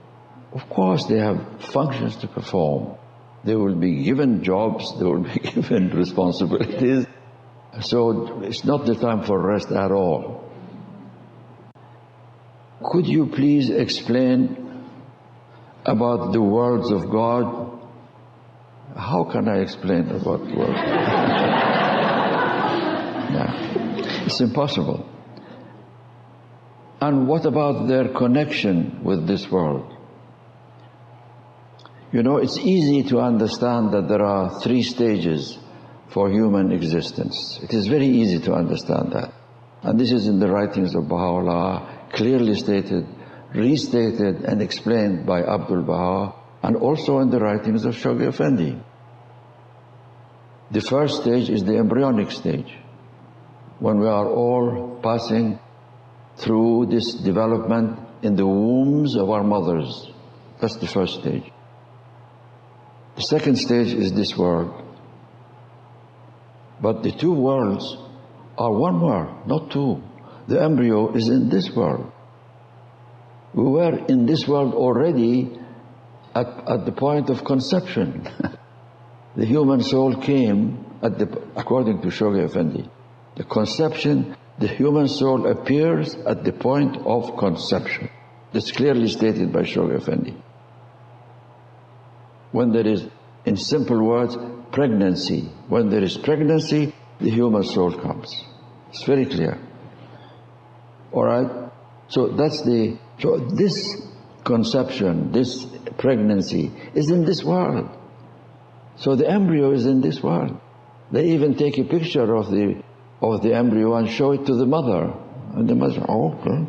of course, they have functions to perform. They will be given jobs, they will be given responsibilities. So it's not the time for rest at all. Could you please explain about the words of God? How can I explain about the words? Yeah. It's impossible. And what about their connection with this world? You know, it's easy to understand that there are 3 stages for human existence. It is very easy to understand that. And this is in the writings of Baha'u'llah, clearly stated, restated and explained by Abdul-Baha, and also in the writings of Shoghi Effendi. The first stage is the embryonic stage, when we are all passing through this development in the wombs of our mothers. That's the first stage. The second stage is this world. But the 2 worlds are one world, not 2. The embryo is in this world. We were in this world already at the point of conception. The human soul came, according to Shoghi Effendi, the conception, the human soul appears at the point of conception. That's clearly stated by Shoghi Effendi. When there is, in simple words, pregnancy. When there is pregnancy, the human soul comes. It's very clear. All right? So this conception, this pregnancy is in this world. So the embryo is in this world. They even take a picture of the embryo and show it to the mother. And the mother, oh, okay.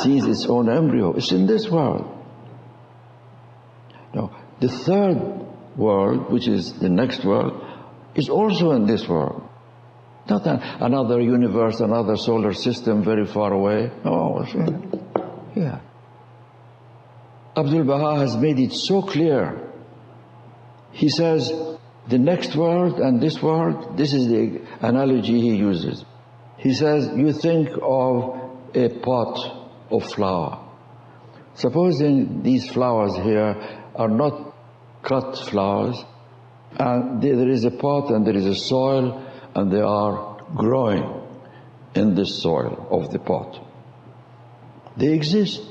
Sees its own embryo. It's in this world. Now, the third world, which is the next world, is also in this world. Not another universe, another solar system very far away. No, it's here. Abdul-Baha has made it so clear. He says, the next world and this world, this is the analogy he uses. He says, you think of a pot of flower. Supposing these flowers here are not cut flowers, and there is a pot and there is a soil, and they are growing in this soil of the pot. They exist.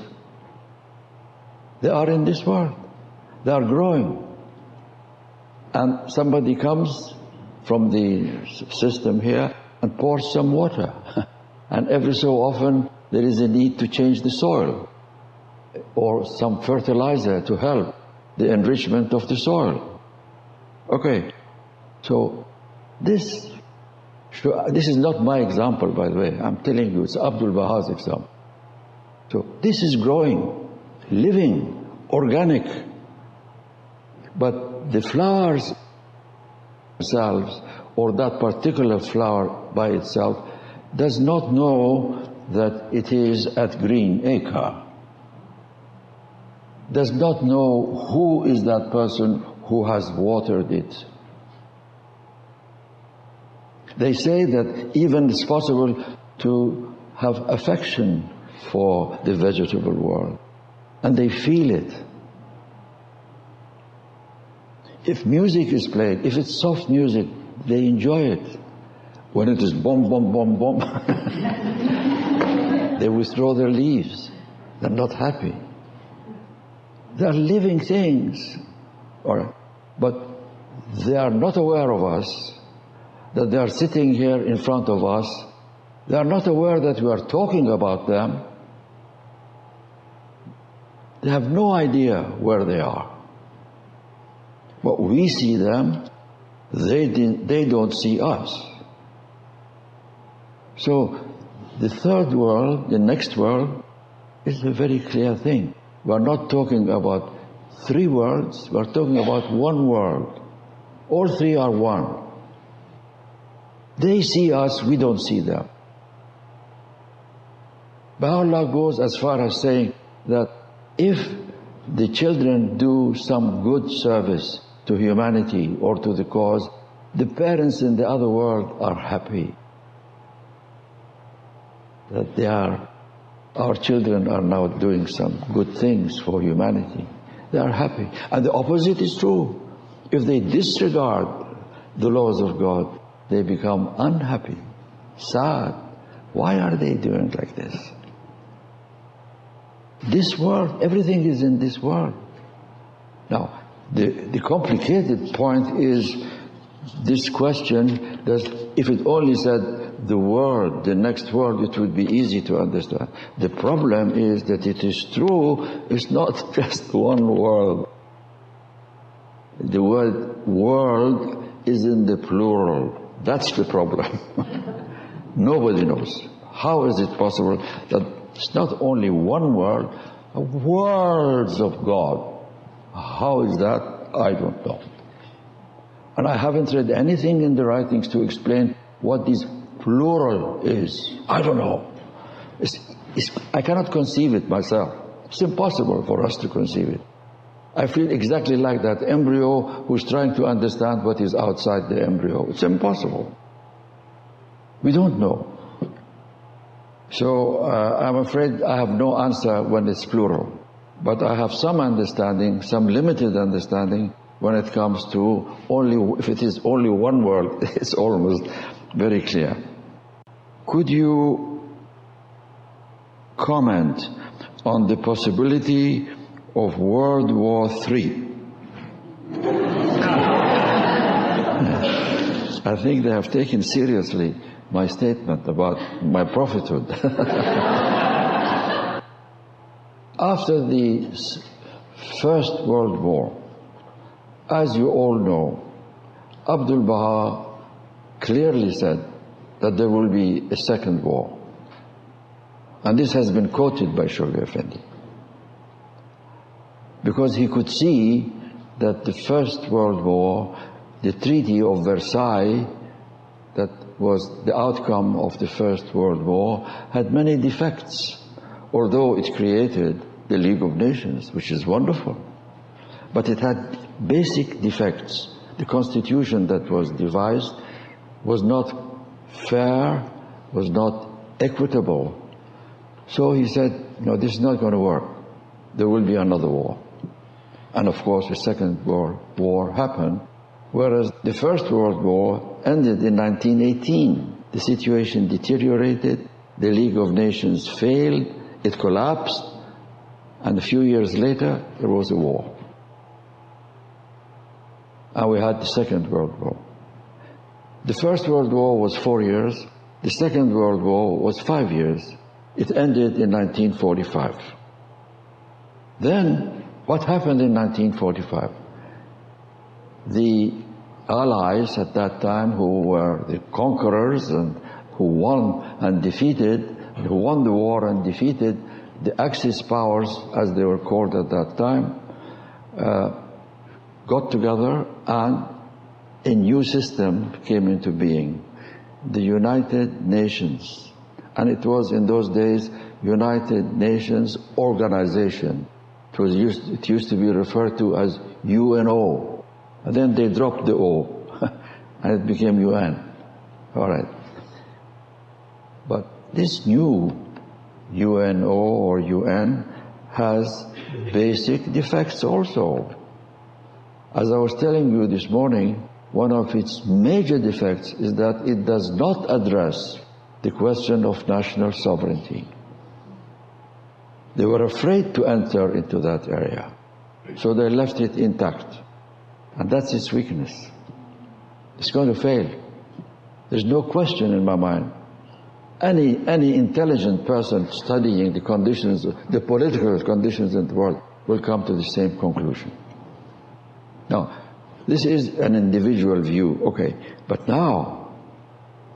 They are in this world. They are growing. And somebody comes from the system here and pours some water. And every so often there is a need to change the soil or some fertilizer to help the enrichment of the soil. Okay, so this is not my example, by the way. I'm telling you, it's Abdul-Baha's example. So this is growing, living, organic. But the flowers themselves, or that particular flower by itself, does not know that it is at Green Acre. Does not know who is that person who has watered it. They say that even it's possible to have affection for the vegetable world, and they feel it. If music is played, if it's soft music, they enjoy it. When it is boom, boom, boom, boom, they withdraw their leaves. They're not happy. They're living things, but they are not aware of us, that they are sitting here in front of us. They are not aware that we are talking about them. They have no idea where they are. But we see them, they don't see us. So the third world, the next world, is a very clear thing. We are not talking about 3 worlds, we are talking about 1 world. All 3 are one. They see us, we don't see them. Baha'u'llah goes as far as saying that if the children do some good service to humanity or to the cause, the parents in the other world are happy that our children are now doing some good things for humanity. They are happy. And the opposite is true. If they disregard the laws of God, they become unhappy, sad. Why are they doing like this? This world, everything is in this world. Now, the complicated point is this question that if it only said the world, the next world, it would be easy to understand. The problem is that it is true, it's not just one world. The word world is in the plural. That's the problem. Nobody knows. How is it possible that it's not only one world, worlds of God? How is that? I don't know. And I haven't read anything in the writings to explain what this plural is. I don't know. I cannot conceive it myself. It's impossible for us to conceive it. I feel exactly like that embryo who's trying to understand what is outside the embryo. It's impossible. We don't know. So I'm afraid I have no answer when it's plural. But I have some understanding, some limited understanding, when it comes to if it is only one world, it's almost very clear. Could you comment on the possibility of World War III? I think they have taken seriously my statement about my prophethood. After the First World War, as you all know, Abdul-Baha clearly said that there will be a second war. And this has been quoted by Shoghi Effendi. Because he could see that the First World War, the Treaty of Versailles, that was the outcome of the First World War, had many defects, although it created the League of Nations, which is wonderful. But it had basic defects. The constitution that was devised was not fair, was not equitable. So he said, no, this is not going to work. There will be another war. And of course, the Second World War happened, whereas the First World War ended in 1918. The situation deteriorated, the League of Nations failed, it collapsed, and a few years later, there was a war. And we had the Second World War. The First World War was 4 years. The Second World War was 5 years. It ended in 1945. Then, what happened in 1945? The Allies at that time, who were the conquerors and who won and defeated, who won the war and defeated the Axis powers, as they were called at that time, got together and a new system came into being, the United Nations. And it was in those days United Nations Organization. It used to be referred to as UNO. And then they dropped the O and it became UN. All right. But this new UNO or UN has basic defects also. As I was telling you this morning, one of its major defects is that it does not address the question of national sovereignty. They were afraid to enter into that area, so they left it intact. And that's its weakness. It's going to fail. There's no question in my mind. Any intelligent person studying the conditions, the political conditions in the world, will come to the same conclusion. Now, this is an individual view, okay. But now,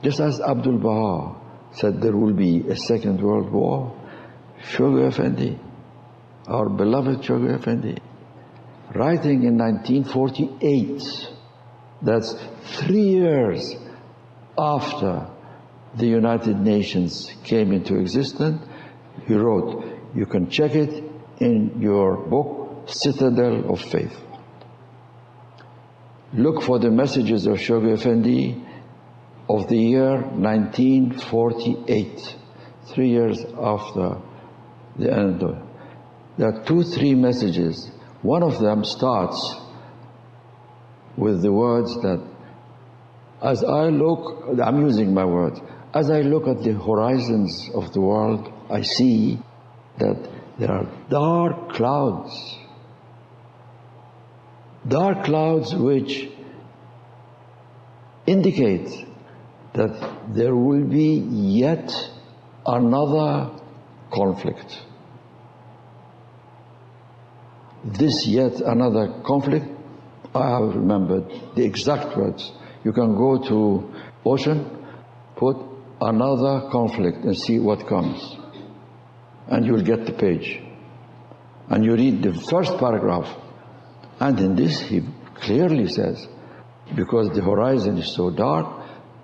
just as Abdul-Baha said there will be a Second World War, Shoghi Effendi, our beloved Shoghi Effendi, writing in 1948, that's 3 years after the United Nations came into existence, he wrote, you can check it in your book, Citadel of Faith. look for the messages of Shoghi Effendi of the year 1948, 3 years after the end of it. There are 2-3 messages. One of them starts with the words that, as I look, I'm using my words, as I look at the horizons of the world, I see that there are dark clouds which indicate that there will be yet another conflict. This yet another conflict, I have remembered the exact words. You can go to Ocean, put another conflict and see what comes. And you'll get the page. And you read the first paragraph. And in this he clearly says, because the horizon is so dark,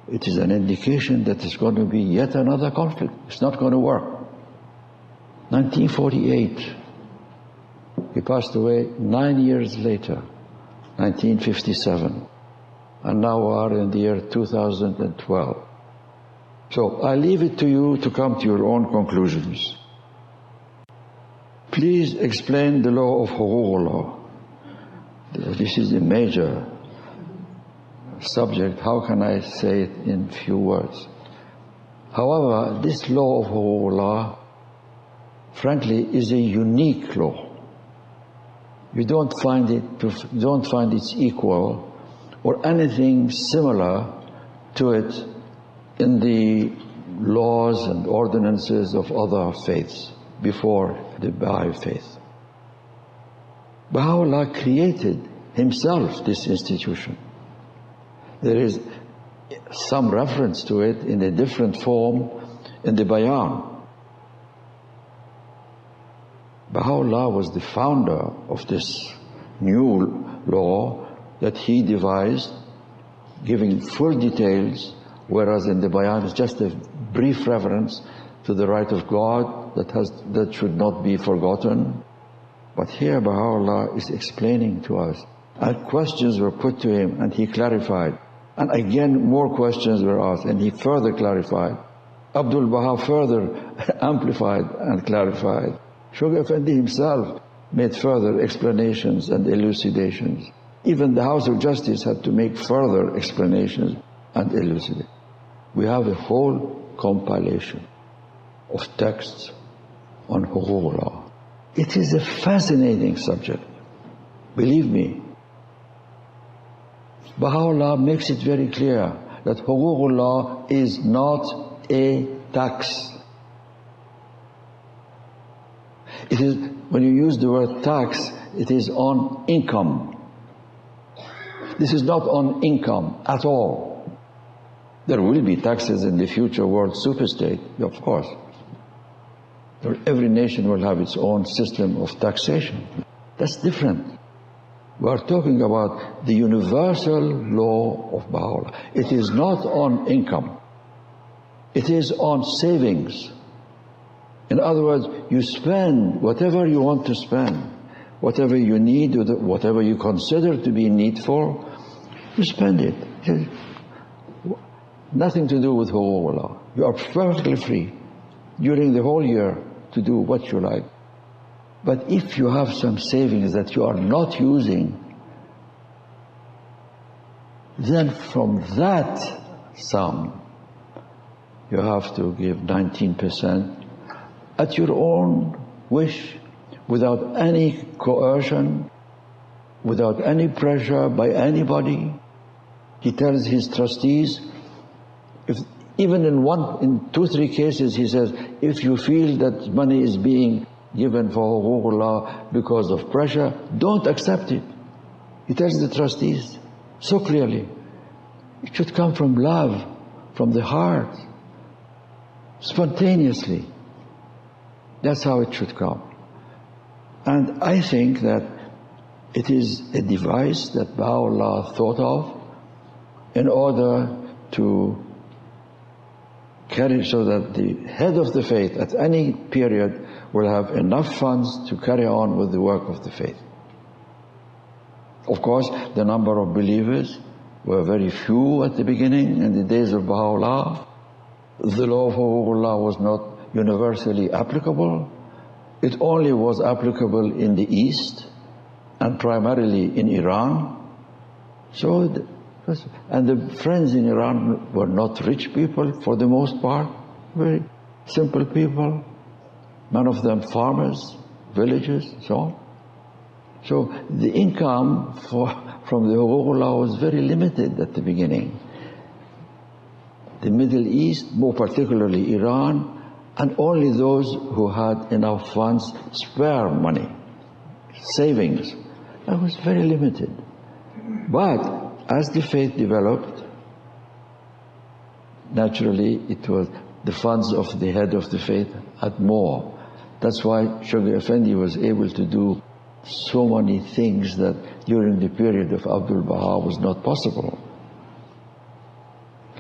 it is an indication that it's going to be yet another conflict. It's not going to work. 1948. He passed away 9 years later, 1957. And now we are in the year 2012. So I leave it to you to come to your own conclusions. Please explain the law of Huququ'llah. This is a major subject. How can I say it in few words? However, this law of Huququ'llah, frankly, is a unique law. You don't find its equal or anything similar to it in the laws and ordinances of other faiths before the Baha'i faith. Baha'u'llah created himself this institution. There is some reference to it in a different form in the Bayan. Baha'u'llah was the founder of this new law that he devised, giving full details, whereas in the Bayan is just a brief reference to the right of God that should not be forgotten. But here Baha'u'llah is explaining to us. And questions were put to him and he clarified. And again more questions were asked and he further clarified. Abdul-Baha further amplified and clarified. Shoghi Effendi himself made further explanations and elucidations. Even the House of Justice had to make further explanations and elucidate. We have a whole compilation of texts on Huququ'llah. It is a fascinating subject. Believe me. Baha'u'llah makes it very clear that Huququ'llah is not a tax. It is, when you use the word tax, it is on income. This is not on income at all. There will be taxes in the future world superstate, of course. Every nation will have its own system of taxation. That's different. We are talking about the universal law of Baha'u'llah. It is not on income. It is on savings. In other words, you spend whatever you want to spend, whatever you need, whatever you consider to be needful, you spend it. Nothing to do with Huququ'llah. You are perfectly free during the whole year to do what you like. But if you have some savings that you are not using, then from that sum, you have to give 19% at your own wish, without any coercion, without any pressure by anybody. He tells his trustees, even in 2-3 cases, he says, if you feel that money is being given for Huququ'llah because of pressure, don't accept it. He tells the trustees so clearly. It should come from love, from the heart, spontaneously. That's how it should come. And I think that it is a device that Baha'u'llah thought of in order to carry, so that the head of the faith at any period will have enough funds to carry on with the work of the faith. Of course, the number of believers were very few at the beginning, in the days of Baha'u'llah. The law of Huququ'llah was not universally applicable. It only was applicable in the East, and primarily in Iran. And the friends in Iran were not rich people for the most part, very simple people, none of them farmers, villagers, so on. So the income from the Huququ'llah was very limited at the beginning. The Middle East, more particularly Iran, and only those who had enough funds, spare money, savings, that was very limited. But as the faith developed, naturally it was the funds of the head of the faith had more. That's why Shoghi Effendi was able to do so many things that during the period of Abdul-Baha was not possible.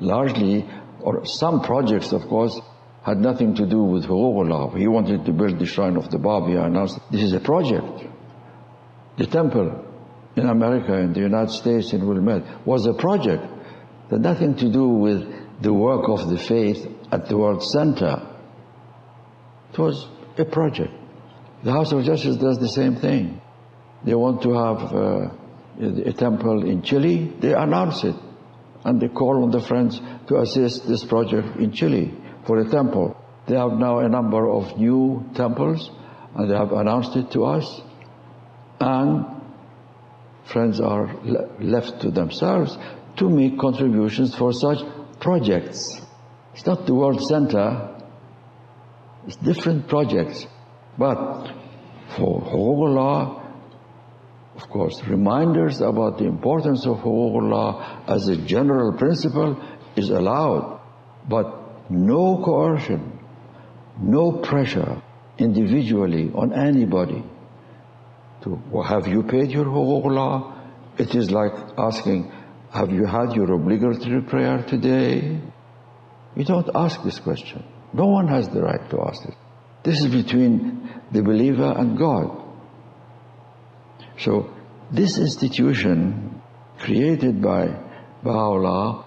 Largely, or some projects, of course, had nothing to do with Huququ'llah. He wanted to build the shrine of the Bab. He announced, this is a project. The temple in America, in the United States, in Wilmette, was a project that had nothing to do with the work of the faith at the World Center. It was a project. The House of Justice does the same thing. They want to have a temple in Chile, they announce it. And they call on the friends to assist this project in Chile for a temple. They have now a number of new temples, and they have announced it to us. And friends are left to themselves to make contributions for such projects. It's not the World Center, it's different projects. But for Huququ'llah, of course, reminders about the importance of Huququ'llah as a general principle is allowed, but no coercion, no pressure individually on anybody to, well, have you paid your Huququ'llah? It is like asking, have you had your obligatory prayer today? You don't ask this question. No one has the right to ask it. This is between the believer and God. So this institution created by Baha'u'llah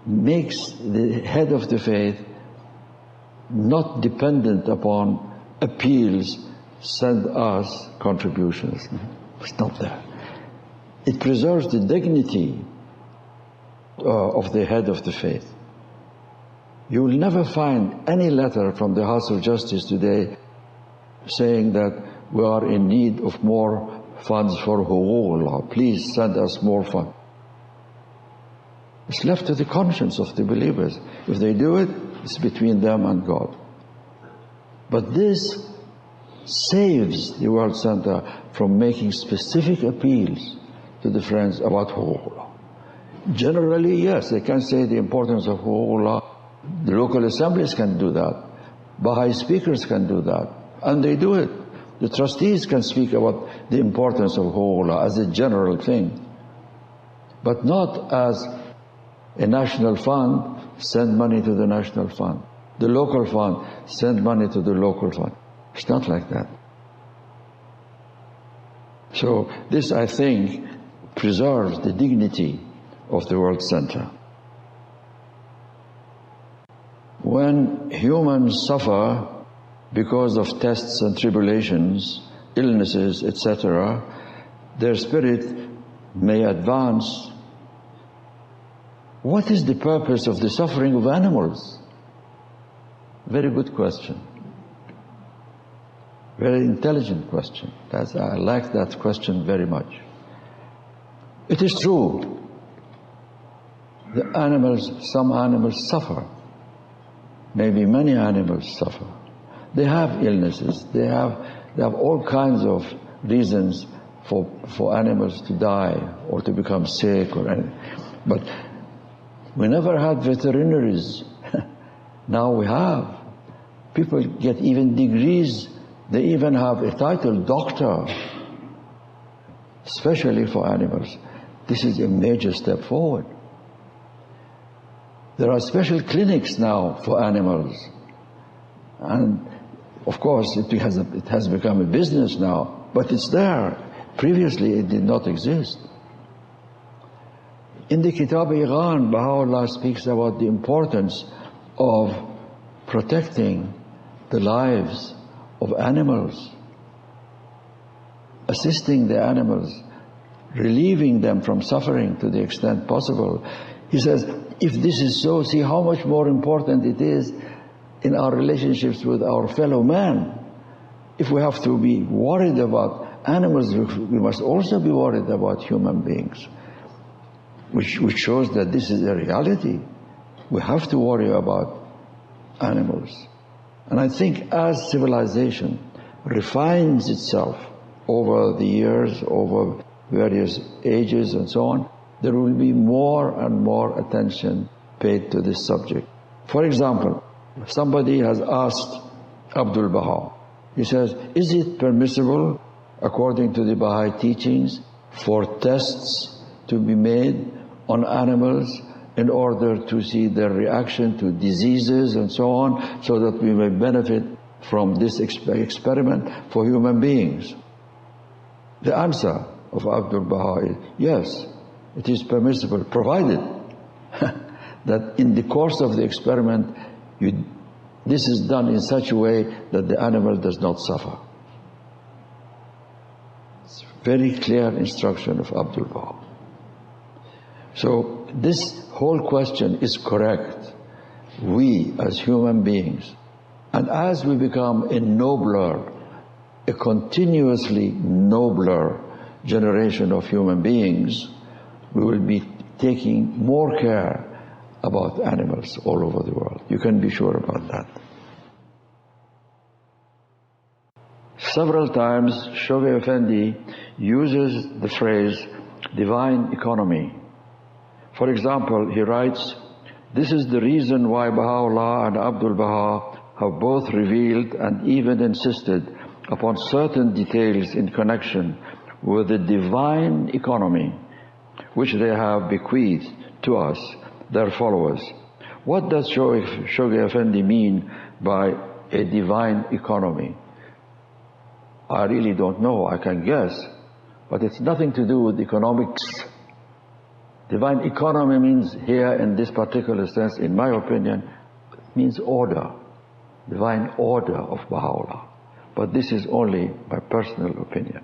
makes the head of the faith not dependent upon appeals, send us contributions. It's not there. It preserves the dignity of the head of the faith. You will never find any letter from the House of Justice today saying that we are in need of more funds for Huququ'llah. Please send us more funds. It's left to the conscience of the believers. If they do it, it's between them and God. But this saves the World Center from making specific appeals to the friends about Huququ'llah. Generally, yes, they can say the importance of Huququ'llah. The local assemblies can do that. Baha'i speakers can do that. And they do it. The trustees can speak about the importance of Huququ'llah as a general thing. But not as a national fund, send money to the national fund. The local fund, send money to the local fund. It's not like that. So this, I think, preserves the dignity of the World Center. When humans suffer because of tests and tribulations, illnesses, etc., their spirit may advance. What is the purpose of the suffering of animals? Very good question. Very intelligent question. I like that question very much. It is true. Some animals suffer. Maybe many animals suffer. They have illnesses. They have all kinds of reasons for animals to die or to become sick or anything. But we never had veterinaries. Now we have. People get even degrees. They even have a title, doctor, especially for animals. This is a major step forward. There are special clinics now for animals. And of course, it has become a business now, but it's there. Previously it did not exist. In the Kitab-i-Iqan, Baha'u'llah speaks about the importance of protecting the lives of animals, assisting the animals, relieving them from suffering to the extent possible. He says, if this is so, see how much more important it is in our relationships with our fellow man. If we have to be worried about animals, we must also be worried about human beings, which shows that this is a reality. We have to worry about animals. And I think as civilization refines itself over the years, over various ages and so on, there will be more and more attention paid to this subject. For example, somebody has asked Abdul-Baha, he says, is it permissible, according to the Baha'i teachings, for tests to be made on animals in order to see their reaction to diseases and so on, so that we may benefit from this experiment for human beings? The answer of Abdul-Baha is, yes, it is permissible, provided that in the course of the experiment, this is done in such a way that the animal does not suffer. It's very clear instruction of Abdul-Baha. So this whole question is correct. We as human beings, and as we become a continuously nobler generation of human beings, we will be taking more care about animals all over the world. You can be sure about that. Several times, Shoghi Effendi uses the phrase divine economy. For example, he writes, this is the reason why Baha'u'llah and Abdul-Baha have both revealed and even insisted upon certain details in connection with the divine economy, which they have bequeathed to us, their followers. What does Shoghi Effendi mean by a divine economy? I really don't know, I can guess, but it's nothing to do with economics. Divine economy means here, in this particular sense, in my opinion, means order, divine order of Baha'u'llah. But this is only my personal opinion.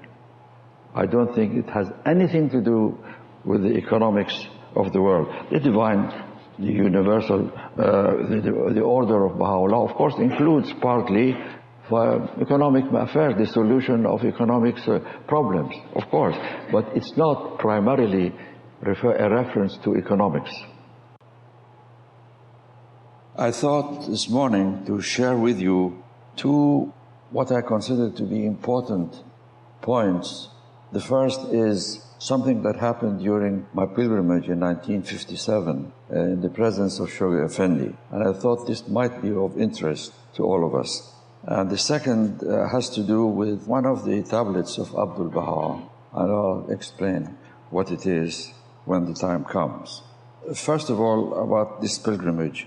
I don't think it has anything to do with the economics of the world. The divine, the universal, the order of Baha'u'llah, of course, includes partly for economic affairs, the solution of economic problems, of course, but it's not primarily a reference to economics. I thought this morning to share with you two what I consider to be important points. The first is something that happened during my pilgrimage in 1957 in the presence of Shoghi Effendi, and I thought this might be of interest to all of us. And the second has to do with one of the tablets of Abdul-Baha, and I'll explain what it is when the time comes. First of all, about this pilgrimage.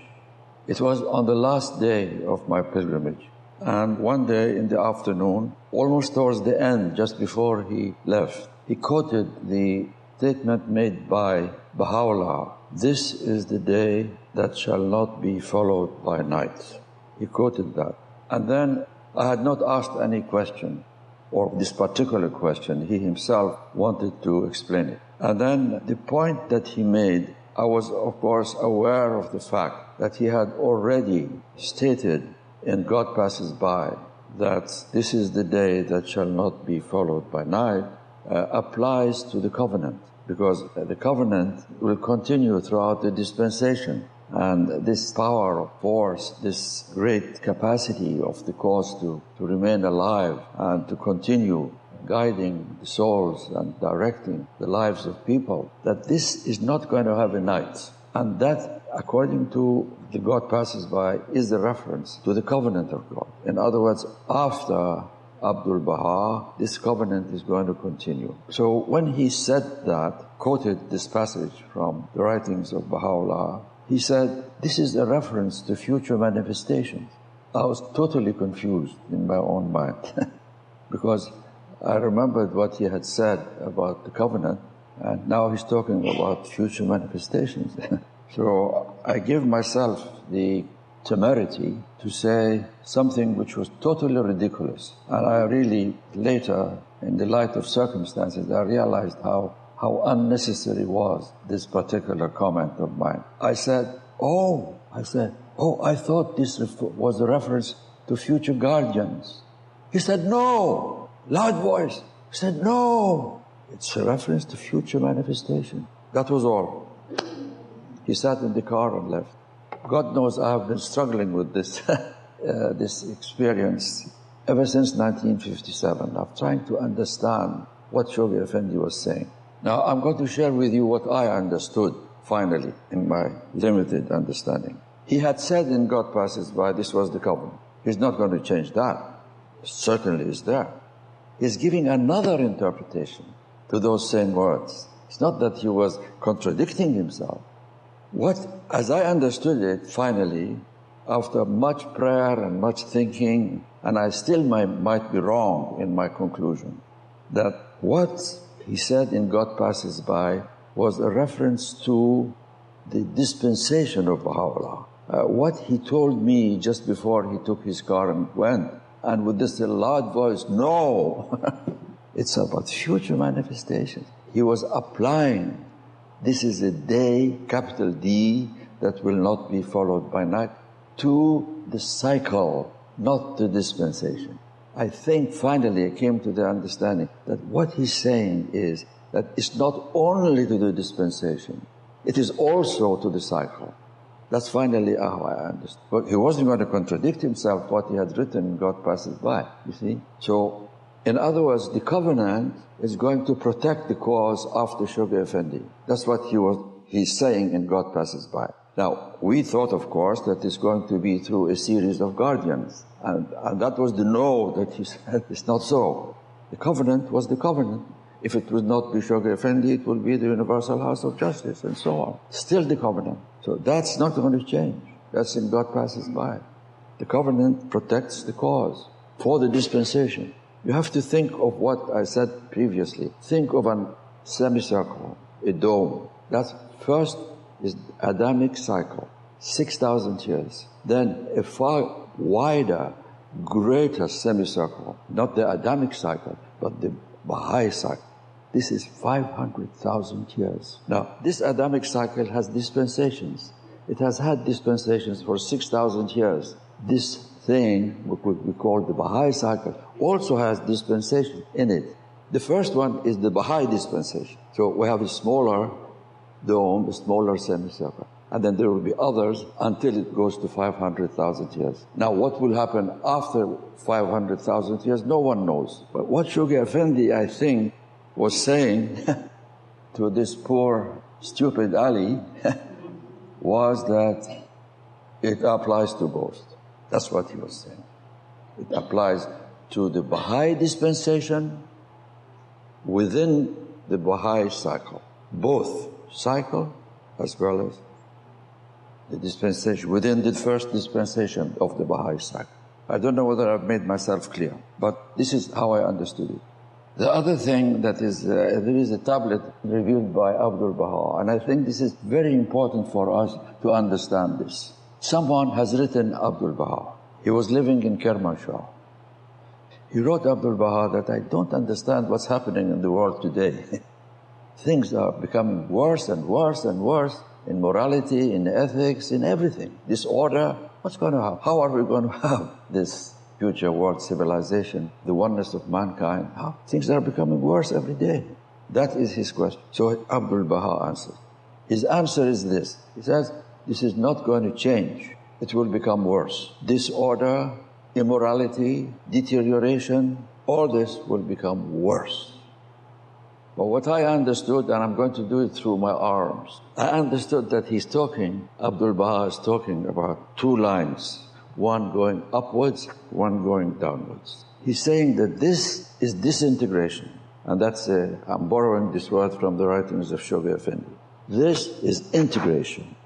It was on the last day of my pilgrimage, and one day in the afternoon, almost towards the end, just before he left, he quoted the statement made by Baha'u'llah, "This is the day that shall not be followed by night." He quoted that. And then I had not asked any question, or this particular question. He himself wanted to explain it. And then the point that he made, I was of course aware of the fact that he had already stated in God Passes By that this is the day that shall not be followed by night, applies to the covenant, because the covenant will continue throughout the dispensation. And this power of force, this great capacity of the cause to remain alive and to continue guiding the souls and directing the lives of people, that this is not going to have a night. And that, according to the God Passes By, is the reference to the covenant of God. In other words, after Abdul-Baha, this covenant is going to continue. So when he said that, quoted this passage from the writings of Baha'u'llah, he said, this is a reference to future manifestations. I was totally confused in my own mind because I remembered what he had said about the covenant, and now he's talking about future manifestations. So I give myself the temerity to say something which was totally ridiculous. And I really, later, in the light of circumstances, I realized how unnecessary was this particular comment of mine. I said, I thought this was a reference to future guardians. He said, no, loud voice. He said, no, it's a reference to future manifestation. That was all. He sat in the car and left. God knows I have been struggling with this, this experience ever since 1957. I'm trying to understand what Shoghi Effendi was saying. Now, I'm going to share with you what I understood, finally, in my limited understanding. He had said in God Passes By, this was the covenant. He's not going to change that. It certainly is there. He's giving another interpretation to those same words. It's not that he was contradicting himself. As I understood it, finally, after much prayer and much thinking, and I still might be wrong in my conclusion, that what he said in God Passes By was a reference to the dispensation of Baha'u'llah. What he told me just before he took his car and went, and with this loud voice, no, it's about future manifestations. He was applying, this is a day, capital D, that will not be followed by night, to the cycle, not the dispensation. I think finally I came to the understanding that what he's saying is that it's not only to the dispensation, it is also to the cycle. That's finally how I understood. But he wasn't going to contradict himself what he had written in God Passes By, you see. So, in other words, the covenant is going to protect the cause after Shoghi Effendi. That's what he's saying in God Passes By. Now, we thought, of course, that it's going to be through a series of guardians. And that was the no that he said. It's not so. The covenant was the covenant. If it would not be Shoghi Effendi, it would be the Universal House of Justice, and so on. Still the covenant. So that's not going to change. That's in God Passes By. The covenant protects the cause for the dispensation. You have to think of what I said previously. Think of a semicircle, a dome. That first is the Adamic cycle, 6,000 years. Then a far wider, greater semicircle, not the Adamic cycle, but the Baha'i cycle. This is 500,000 years. Now, this Adamic cycle has dispensations. It has had dispensations for 6,000 years. This thing, what we call the Baha'i cycle, also has dispensation in it. The first one is the Baha'i dispensation. So we have a smaller dome, a smaller semicircle. And then there will be others until it goes to 500,000 years. Now, what will happen after 500,000 years, no one knows. But what Shoghi Effendi, I think, was saying to this poor, stupid Ali was that it applies to both. That's what he was saying. It applies to the Baha'i dispensation within the Baha'i cycle. Both cycle as well as the dispensation, within the first dispensation of the Baha'i cycle. I don't know whether I've made myself clear, but this is how I understood it. The other thing that is, there is a tablet revealed by Abdul-Baha, and I think this is very important for us to understand this. Someone has written Abdul-Baha. He was living in Kermanshah. He wrote Abdul-Baha that I don't understand what's happening in the world today. Things are becoming worse and worse and worse in morality, in ethics, in everything. Disorder, what's going to happen? How are we going to have this future world civilization, the oneness of mankind? How? Things are becoming worse every day. That is his question. So Abdul-Baha answered. His answer is this. He says, this is not going to change. It will become worse. Disorder, immorality, deterioration, all this will become worse. But what I understood, and I'm going to do it through my arms, I understood that he's talking, Abdul-Baha is talking about two lines, one going upwards, one going downwards. He's saying that this is disintegration, and that's I'm borrowing this word from the writings of Shoghi Effendi. This is integration.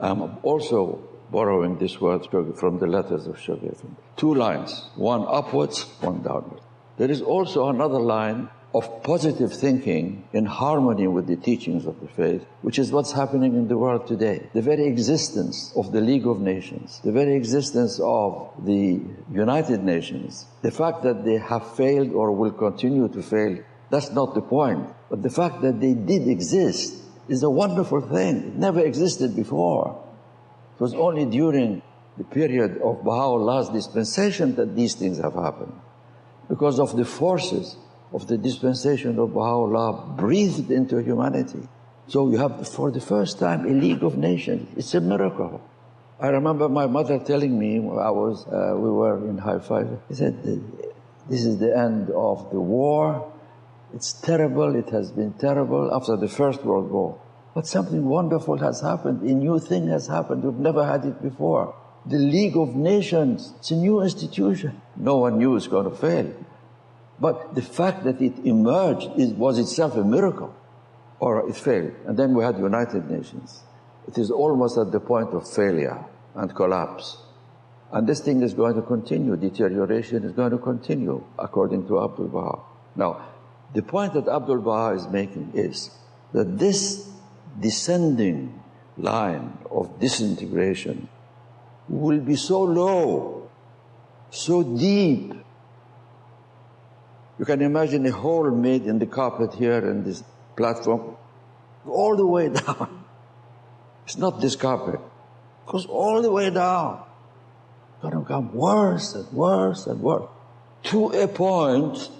I'm also borrowing this word from the letters of Shoghi Effendi. Two lines, one upwards, one downwards. There is also another line of positive thinking in harmony with the teachings of the faith, which is what's happening in the world today. The very existence of the League of Nations, the very existence of the United Nations, the fact that they have failed or will continue to fail, that's not the point. But the fact that they did exist is a wonderful thing. It never existed before. It was only during the period of Baha'u'llah's dispensation that these things have happened, because of the forces of the dispensation of Baha'u'llah breathed into humanity. So you have, for the first time, a League of Nations. It's a miracle. I remember my mother telling me, we were in Haifa, she said, this is the end of the war. It's terrible, it has been terrible after the First World War. But something wonderful has happened, a new thing has happened, we've never had it before. The League of Nations, it's a new institution. No one knew it's going to fail. But the fact that it emerged was itself a miracle, or it failed. And then we had United Nations. It is almost at the point of failure and collapse. And this thing is going to continue, deterioration is going to continue, according to Abdul-Baha. Now, the point that Abdul-Baha is making is that this descending line of disintegration will be so low, so deep. You can imagine a hole made in the carpet here in this platform, all the way down. It's not this carpet. It goes all the way down. It's going to become worse and worse and worse, to a point,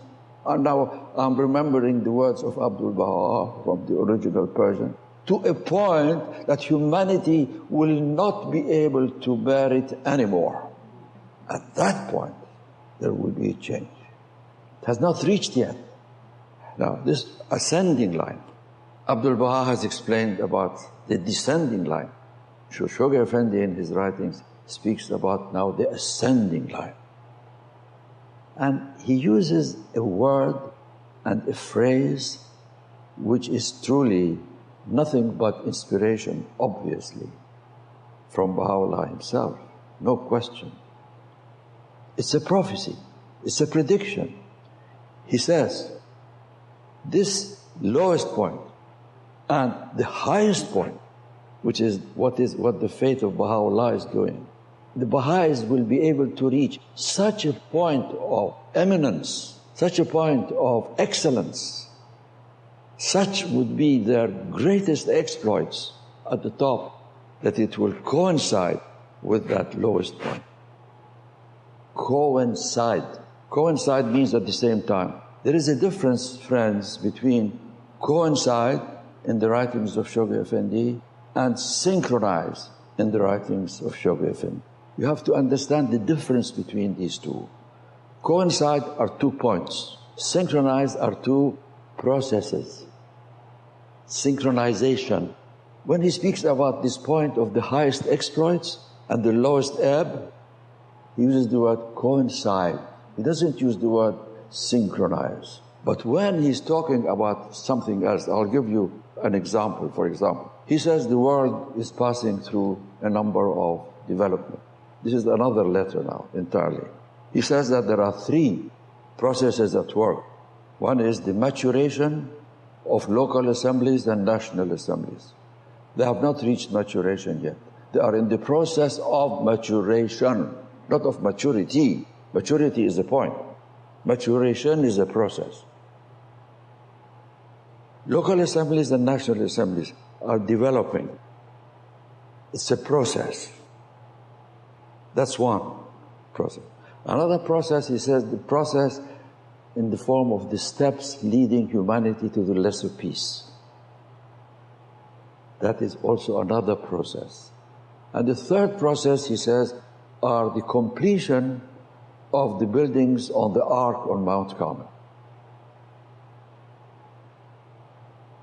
and now I'm remembering the words of Abdul-Baha from the original Persian, to a point that humanity will not be able to bear it anymore. At that point, there will be a change. It has not reached yet. Now, this ascending line, Abdul-Baha has explained about the descending line. Shoghi Effendi in his writings speaks about now the ascending line. And he uses a word and a phrase which is truly nothing but inspiration, obviously, from Baha'u'llah himself, no question. It's a prophecy, it's a prediction. He says, this lowest point and the highest point, which is what the faith of Baha'u'llah is doing, the Baha'is will be able to reach such a point of eminence, such a point of excellence, such would be their greatest exploits at the top, that it will coincide with that lowest point. Coincide. Coincide means at the same time. There is a difference, friends, between coincide in the writings of Shoghi Effendi and synchronize in the writings of Shoghi Effendi. You have to understand the difference between these two. Coincide are 2 points. Synchronize are 2 processes. Synchronization. When he speaks about this point of the highest exploits and the lowest ebb, he uses the word coincide. He doesn't use the word synchronize. But when he's talking about something else, I'll give you an example. For example, he says the world is passing through a number of development. This is another letter now, entirely. He says that there are 3 processes at work. One is the maturation of local assemblies and national assemblies. They have not reached maturation yet. They are in the process of maturation, not of maturity. Maturity is a point. Maturation is a process. Local assemblies and national assemblies are developing. It's a process. That's one process. Another process, he says, the process in the form of the steps leading humanity to the lesser peace. That is also another process. And the third process, he says, are the completion of the buildings on the Ark on Mount Carmel.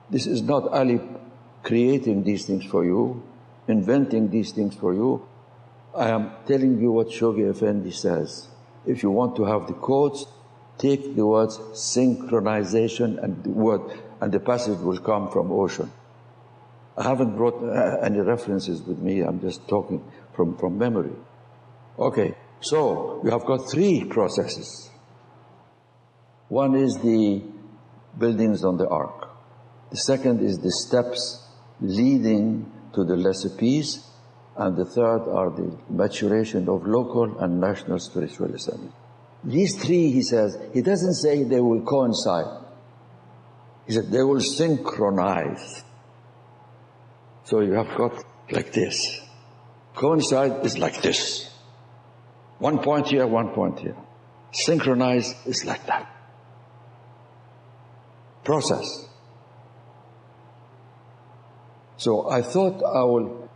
This is not Ali creating these things for you, inventing these things for you. I am telling you what Shoghi Effendi says. If you want to have the quotes, take the words synchronization and the passage will come from Ocean. I haven't brought any references with me, I'm just talking from memory. Okay, so you have got 3 processes. One is the buildings on the ark. The second is the steps leading to the lesser peace. And the third are the maturation of local and national spiritual assembly. These three, he says, he doesn't say they will coincide. He said they will synchronize. So you have got like this. Coincide is like this. 1 point here, 1 point here. Synchronize is like that. Process. So I thought I will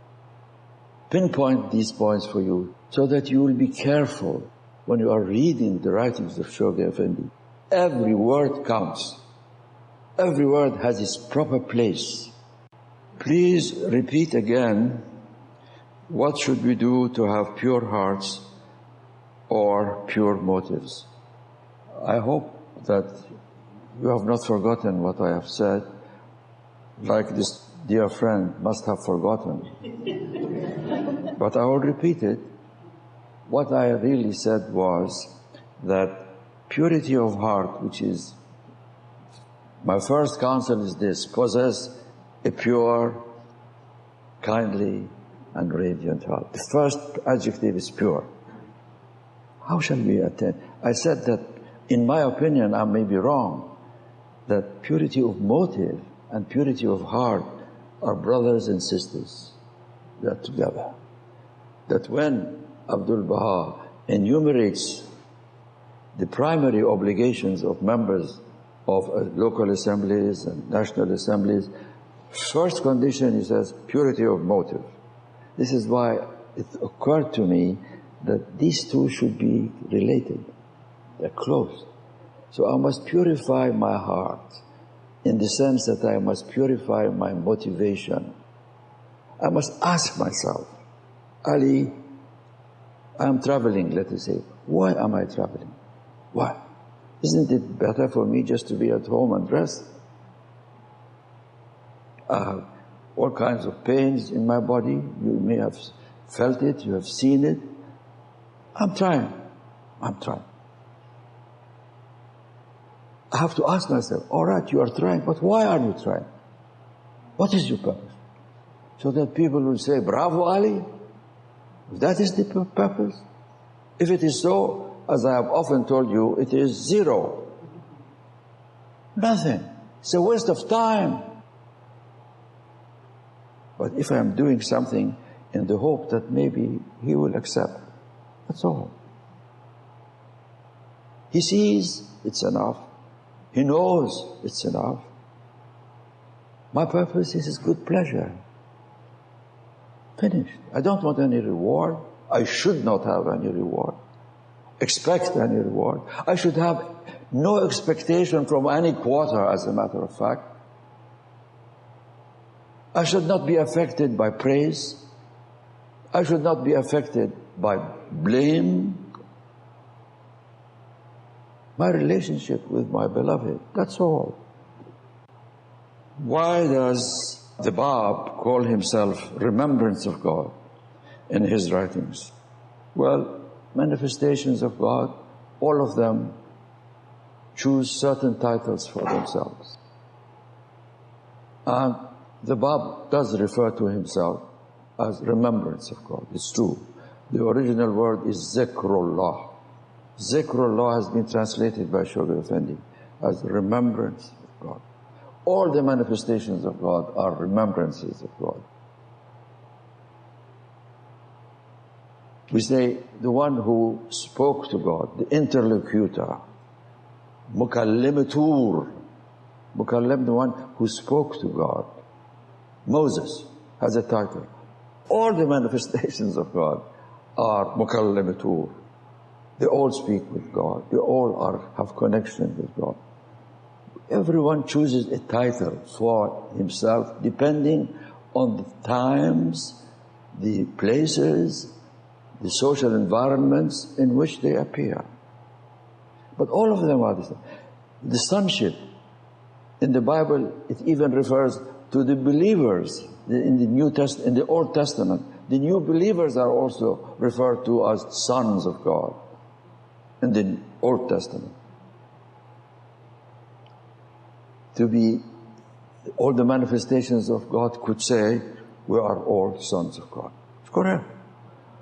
pinpoint these points for you so that you will be careful when you are reading the writings of Shoghi Effendi. Every word counts. Every word has its proper place. Please repeat again, what should we do to have pure hearts or pure motives? I hope that you have not forgotten what I have said, like this dear friend must have forgotten. But I will repeat it. What I really said was that purity of heart, which is, my first counsel is this: possess a pure, kindly, and radiant heart. The first adjective is pure. How shall we attain? I said that, in my opinion, I may be wrong, that purity of motive and purity of heart are brothers and sisters. They are together. That when Abdul-Baha enumerates the primary obligations of members of local assemblies and national assemblies, first condition, he says, purity of motive. This is why it occurred to me that these two should be related. They're close. So I must purify my heart in the sense that I must purify my motivation. I must ask myself, Ali, I'm traveling, let us say. Why am I traveling? Why? Isn't it better for me just to be at home and rest? I have all kinds of pains in my body. You may have felt it, you have seen it. I'm trying. I have to ask myself, all right, you are trying, but why are you trying? What is your purpose? So that people will say, bravo, Ali. If that is the purpose. If it is so, as I have often told you, it is zero. Nothing. It's a waste of time. But if I am doing something in the hope that maybe he will accept, that's all. He sees it's enough. He knows it's enough. My purpose is his good pleasure. Finished. I don't want any reward. I should not have any reward. Expect any reward. I should have no expectation from any quarter, as a matter of fact. I should not be affected by praise. I should not be affected by blame. My relationship with my beloved, that's all. Why does the Bab call himself Remembrance of God in his writings? Well, manifestations of God, all of them choose certain titles for themselves. And the Bab does refer to himself as Remembrance of God. It's true. The original word is Zikrullah. Zikrullah has been translated by Shoghi Effendi as Remembrance of God. All the manifestations of God are remembrances of God. We say the one who spoke to God, the interlocutor, Mukallimatur, Mukallim, the one who spoke to God. Moses has a title. All the manifestations of God are Mukallimatur. They all speak with God. They all have connection with God. Everyone chooses a title for himself depending on the times, the places, the social environments in which they appear. But all of them are the same. The sonship, in the Bible, it even refers to the believers in the New Testament, in the Old Testament. The new believers are also referred to as sons of God in the Old Testament. to be, all the manifestations of God could say, we are all sons of God. Correct.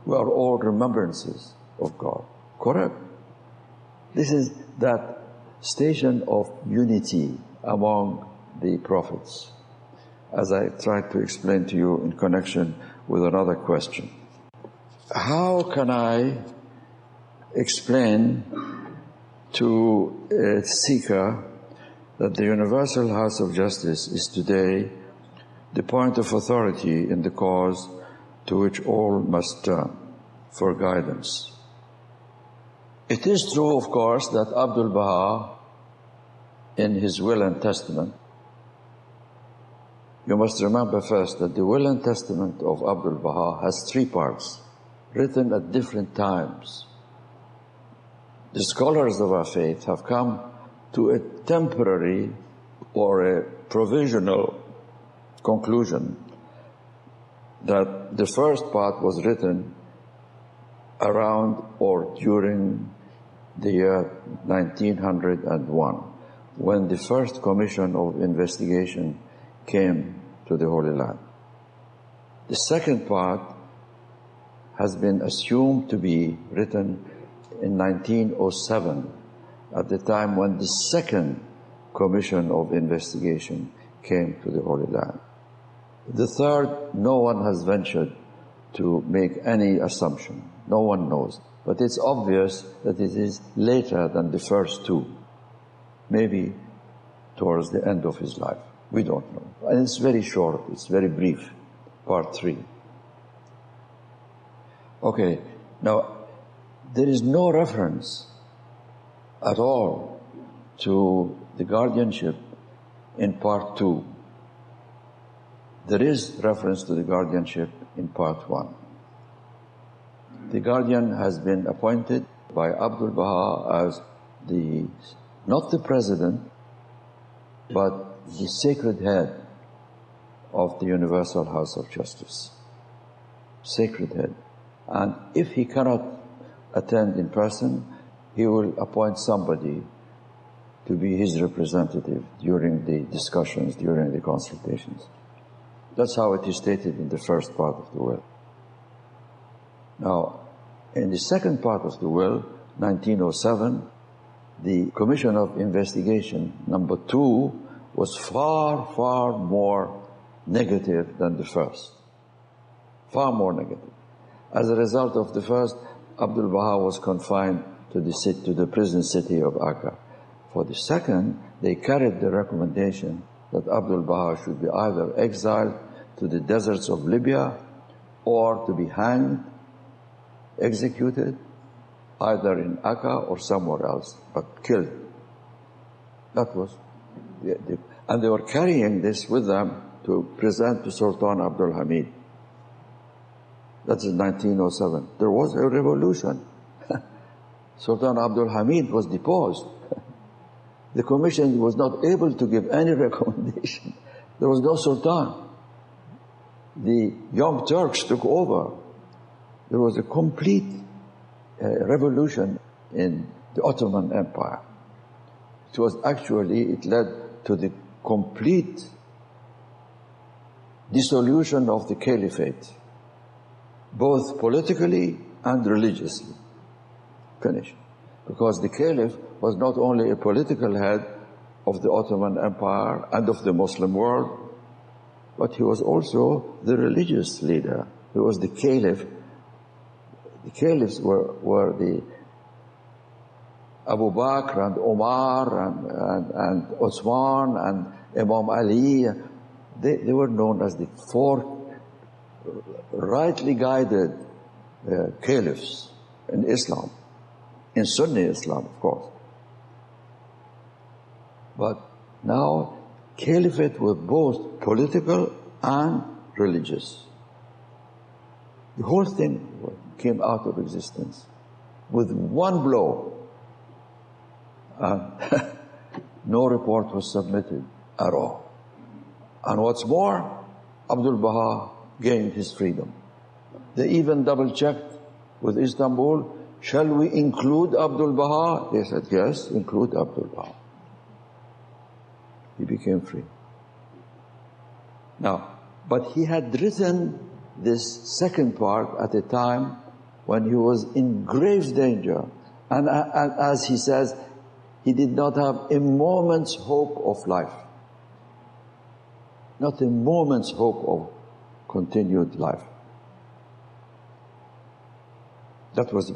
We are all remembrances of God. Correct. This is that station of unity among the prophets, as I tried to explain to you in connection with another question. How can I explain to a seeker that the Universal House of Justice is today the point of authority in the cause to which all must turn for guidance? It is true, of course, that Abdul-Baha, in his will and testament, you must remember first that the will and testament of Abdul-Baha has 3 parts, written at different times. The scholars of our faith have come to a temporary or a provisional conclusion that the first part was written around or during the year 1901, when the first commission of investigation came to the Holy Land. The second part has been assumed to be written in 1907, at the time when the second commission of investigation came to the Holy Land. The third, no one has ventured to make any assumption. No one knows. But it's obvious that it is later than the first 2, maybe towards the end of his life. We don't know. And it's very short, it's very brief, part 3. Okay, now, there is no reference at all to the guardianship in part 2. There is reference to the guardianship in part 1. The guardian has been appointed by Abdul-Baha as not the president, but the sacred head of the Universal House of Justice. Sacred head. And if he cannot attend in person, he will appoint somebody to be his representative during the discussions, during the consultations. That's how it is stated in the first part of the will. Now, in the second part of the will, 1907, the Commission of Investigation, number 2, was far, far more negative than the first. Far more negative. As a result of the first, Abdul-Baha was confined to the prison city of Akka. For the second, they carried the recommendation that Abdul-Baha should be either exiled to the deserts of Libya or to be hanged, executed, either in Akka or somewhere else, but killed. That was, and they were carrying this with them to present to Sultan Abdul Hamid. That's in 1907. There was a revolution. Sultan Abdul Hamid was deposed. The commission was not able to give any recommendation. There was no sultan. The Young Turks took over. There was a complete revolution in the Ottoman Empire. It led to the complete dissolution of the caliphate, both politically and religiously. Finished. Because the caliph was not only a political head of the Ottoman Empire and of the Muslim world, but he was also the religious leader. He was the caliph. The caliphs were the Abu Bakr and Omar and Osman and Imam Ali. They were known as the 4 rightly guided caliphs in Islam. In Sunni Islam, of course. But now, caliphate was both political and religious. The whole thing came out of existence with one blow. And no report was submitted at all. And what's more, Abdul-Baha gained his freedom. They even double-checked with Istanbul, shall we include Abdul-Baha? They said, yes, include Abdul-Baha. he became free. Now, but he had written this second part at a time when he was in grave danger. And as he says, he did not have a moment's hope of life. Not a moment's hope of continued life. That was,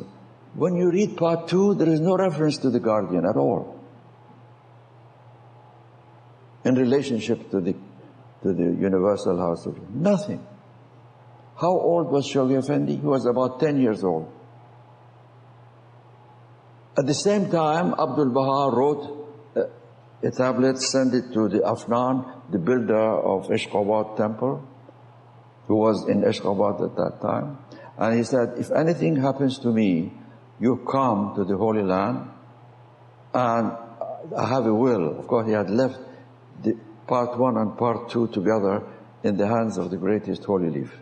when you read part 2, there is no reference to the guardian at all. In relationship to the universal house of nothing. How old was Shoghi Effendi? He was about 10 years old. At the same time, Abdul-Baha wrote a tablet, sent it to the Afnan, the builder of Ashgabat temple, who was in Ashgabat at that time. And he said, if anything happens to me, you come to the Holy Land, and I have a will. Of course, he had left the part 1 and part 2 together in the hands of the greatest holy leaf.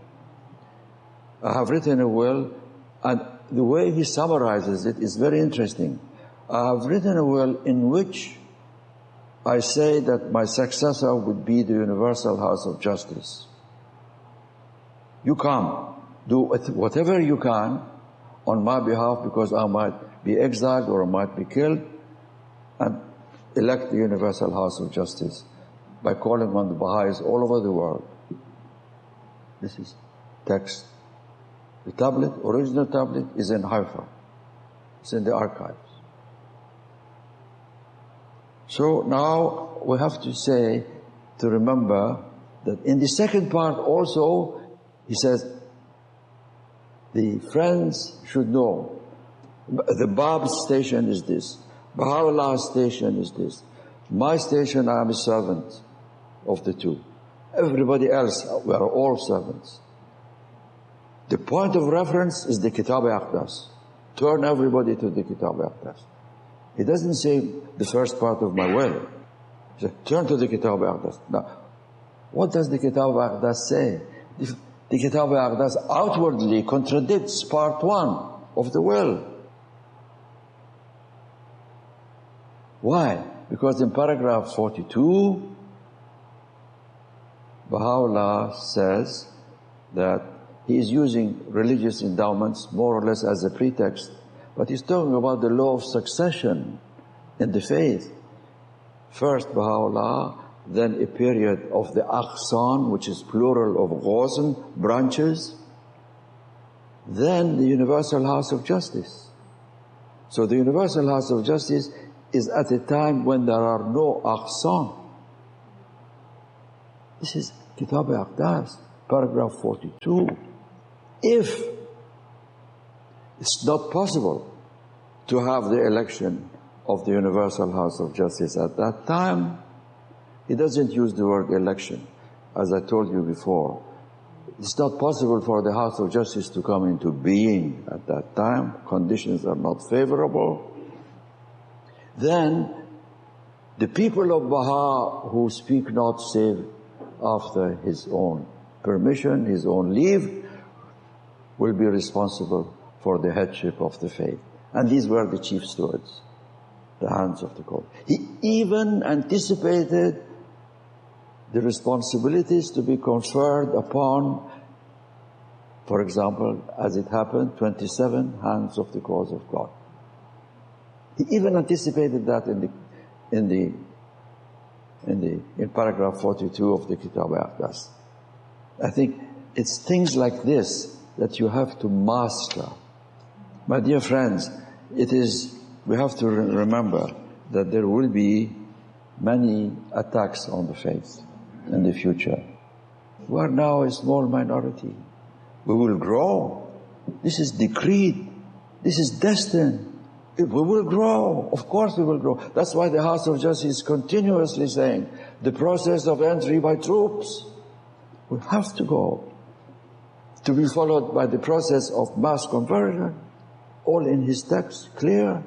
I have written a will, and the way he summarizes it is very interesting. I have written a will in which I say that my successor would be the universal house of justice. You come, do whatever you can on my behalf, because I might be exiled or I might be killed, and elect the universal house of justice by calling on the Baha'is all over the world. This is text. The tablet, original tablet, is in Haifa. It's in the archives. So now we have to say, to remember, that in the second part also, he says, the friends should know, the Bab's station is this, Baha'u'llah's station is this, my station, I am a servant of the two. Everybody else, we are all servants. The point of reference is the Kitab-i-Aqdas. Turn everybody to the Kitab-i-Aqdas. He doesn't say the first part of my will. He says, turn to the Kitab-i-Aqdas. Now, what does the Kitab-i-Aqdas say? The Kitab-i-Aqdas outwardly contradicts part 1 of the will. Why? Because in paragraph 42, Baha'u'llah says that he is using religious endowments more or less as a pretext, but he's talking about the law of succession in the faith. First Baha'u'llah, then a period of the Aqsan, which is plural of Ghawsan, branches, then the universal house of justice. So the universal house of justice is at a time when there are no Aqsan. This is Kitab-i-Aqdas, paragraph 42. If it's not possible to have the election of the universal house of justice at that time, he doesn't use the word election. As I told you before, it's not possible for the house of justice to come into being at that time. Conditions are not favorable. Then the people of Baha who speak not save after his own permission, his own leave, will be responsible for the headship of the faith. And these were the chief stewards, the hands of the court. He even anticipated the responsibilities to be conferred upon, for example, as it happened, 27 hands of the cause of God. He even anticipated that in paragraph 42 of the Kitab-i-Aqdas. I think it's things like this that you have to master. My dear friends, we have to remember that there will be many attacks on the faith in the future. We are now a small minority. We will grow. This is decreed. This is destined. We will grow. Of course we will grow. That's why the House of Justice is continuously saying the process of entry by troops will have to go, to be followed by the process of mass conversion, all in his text, clear.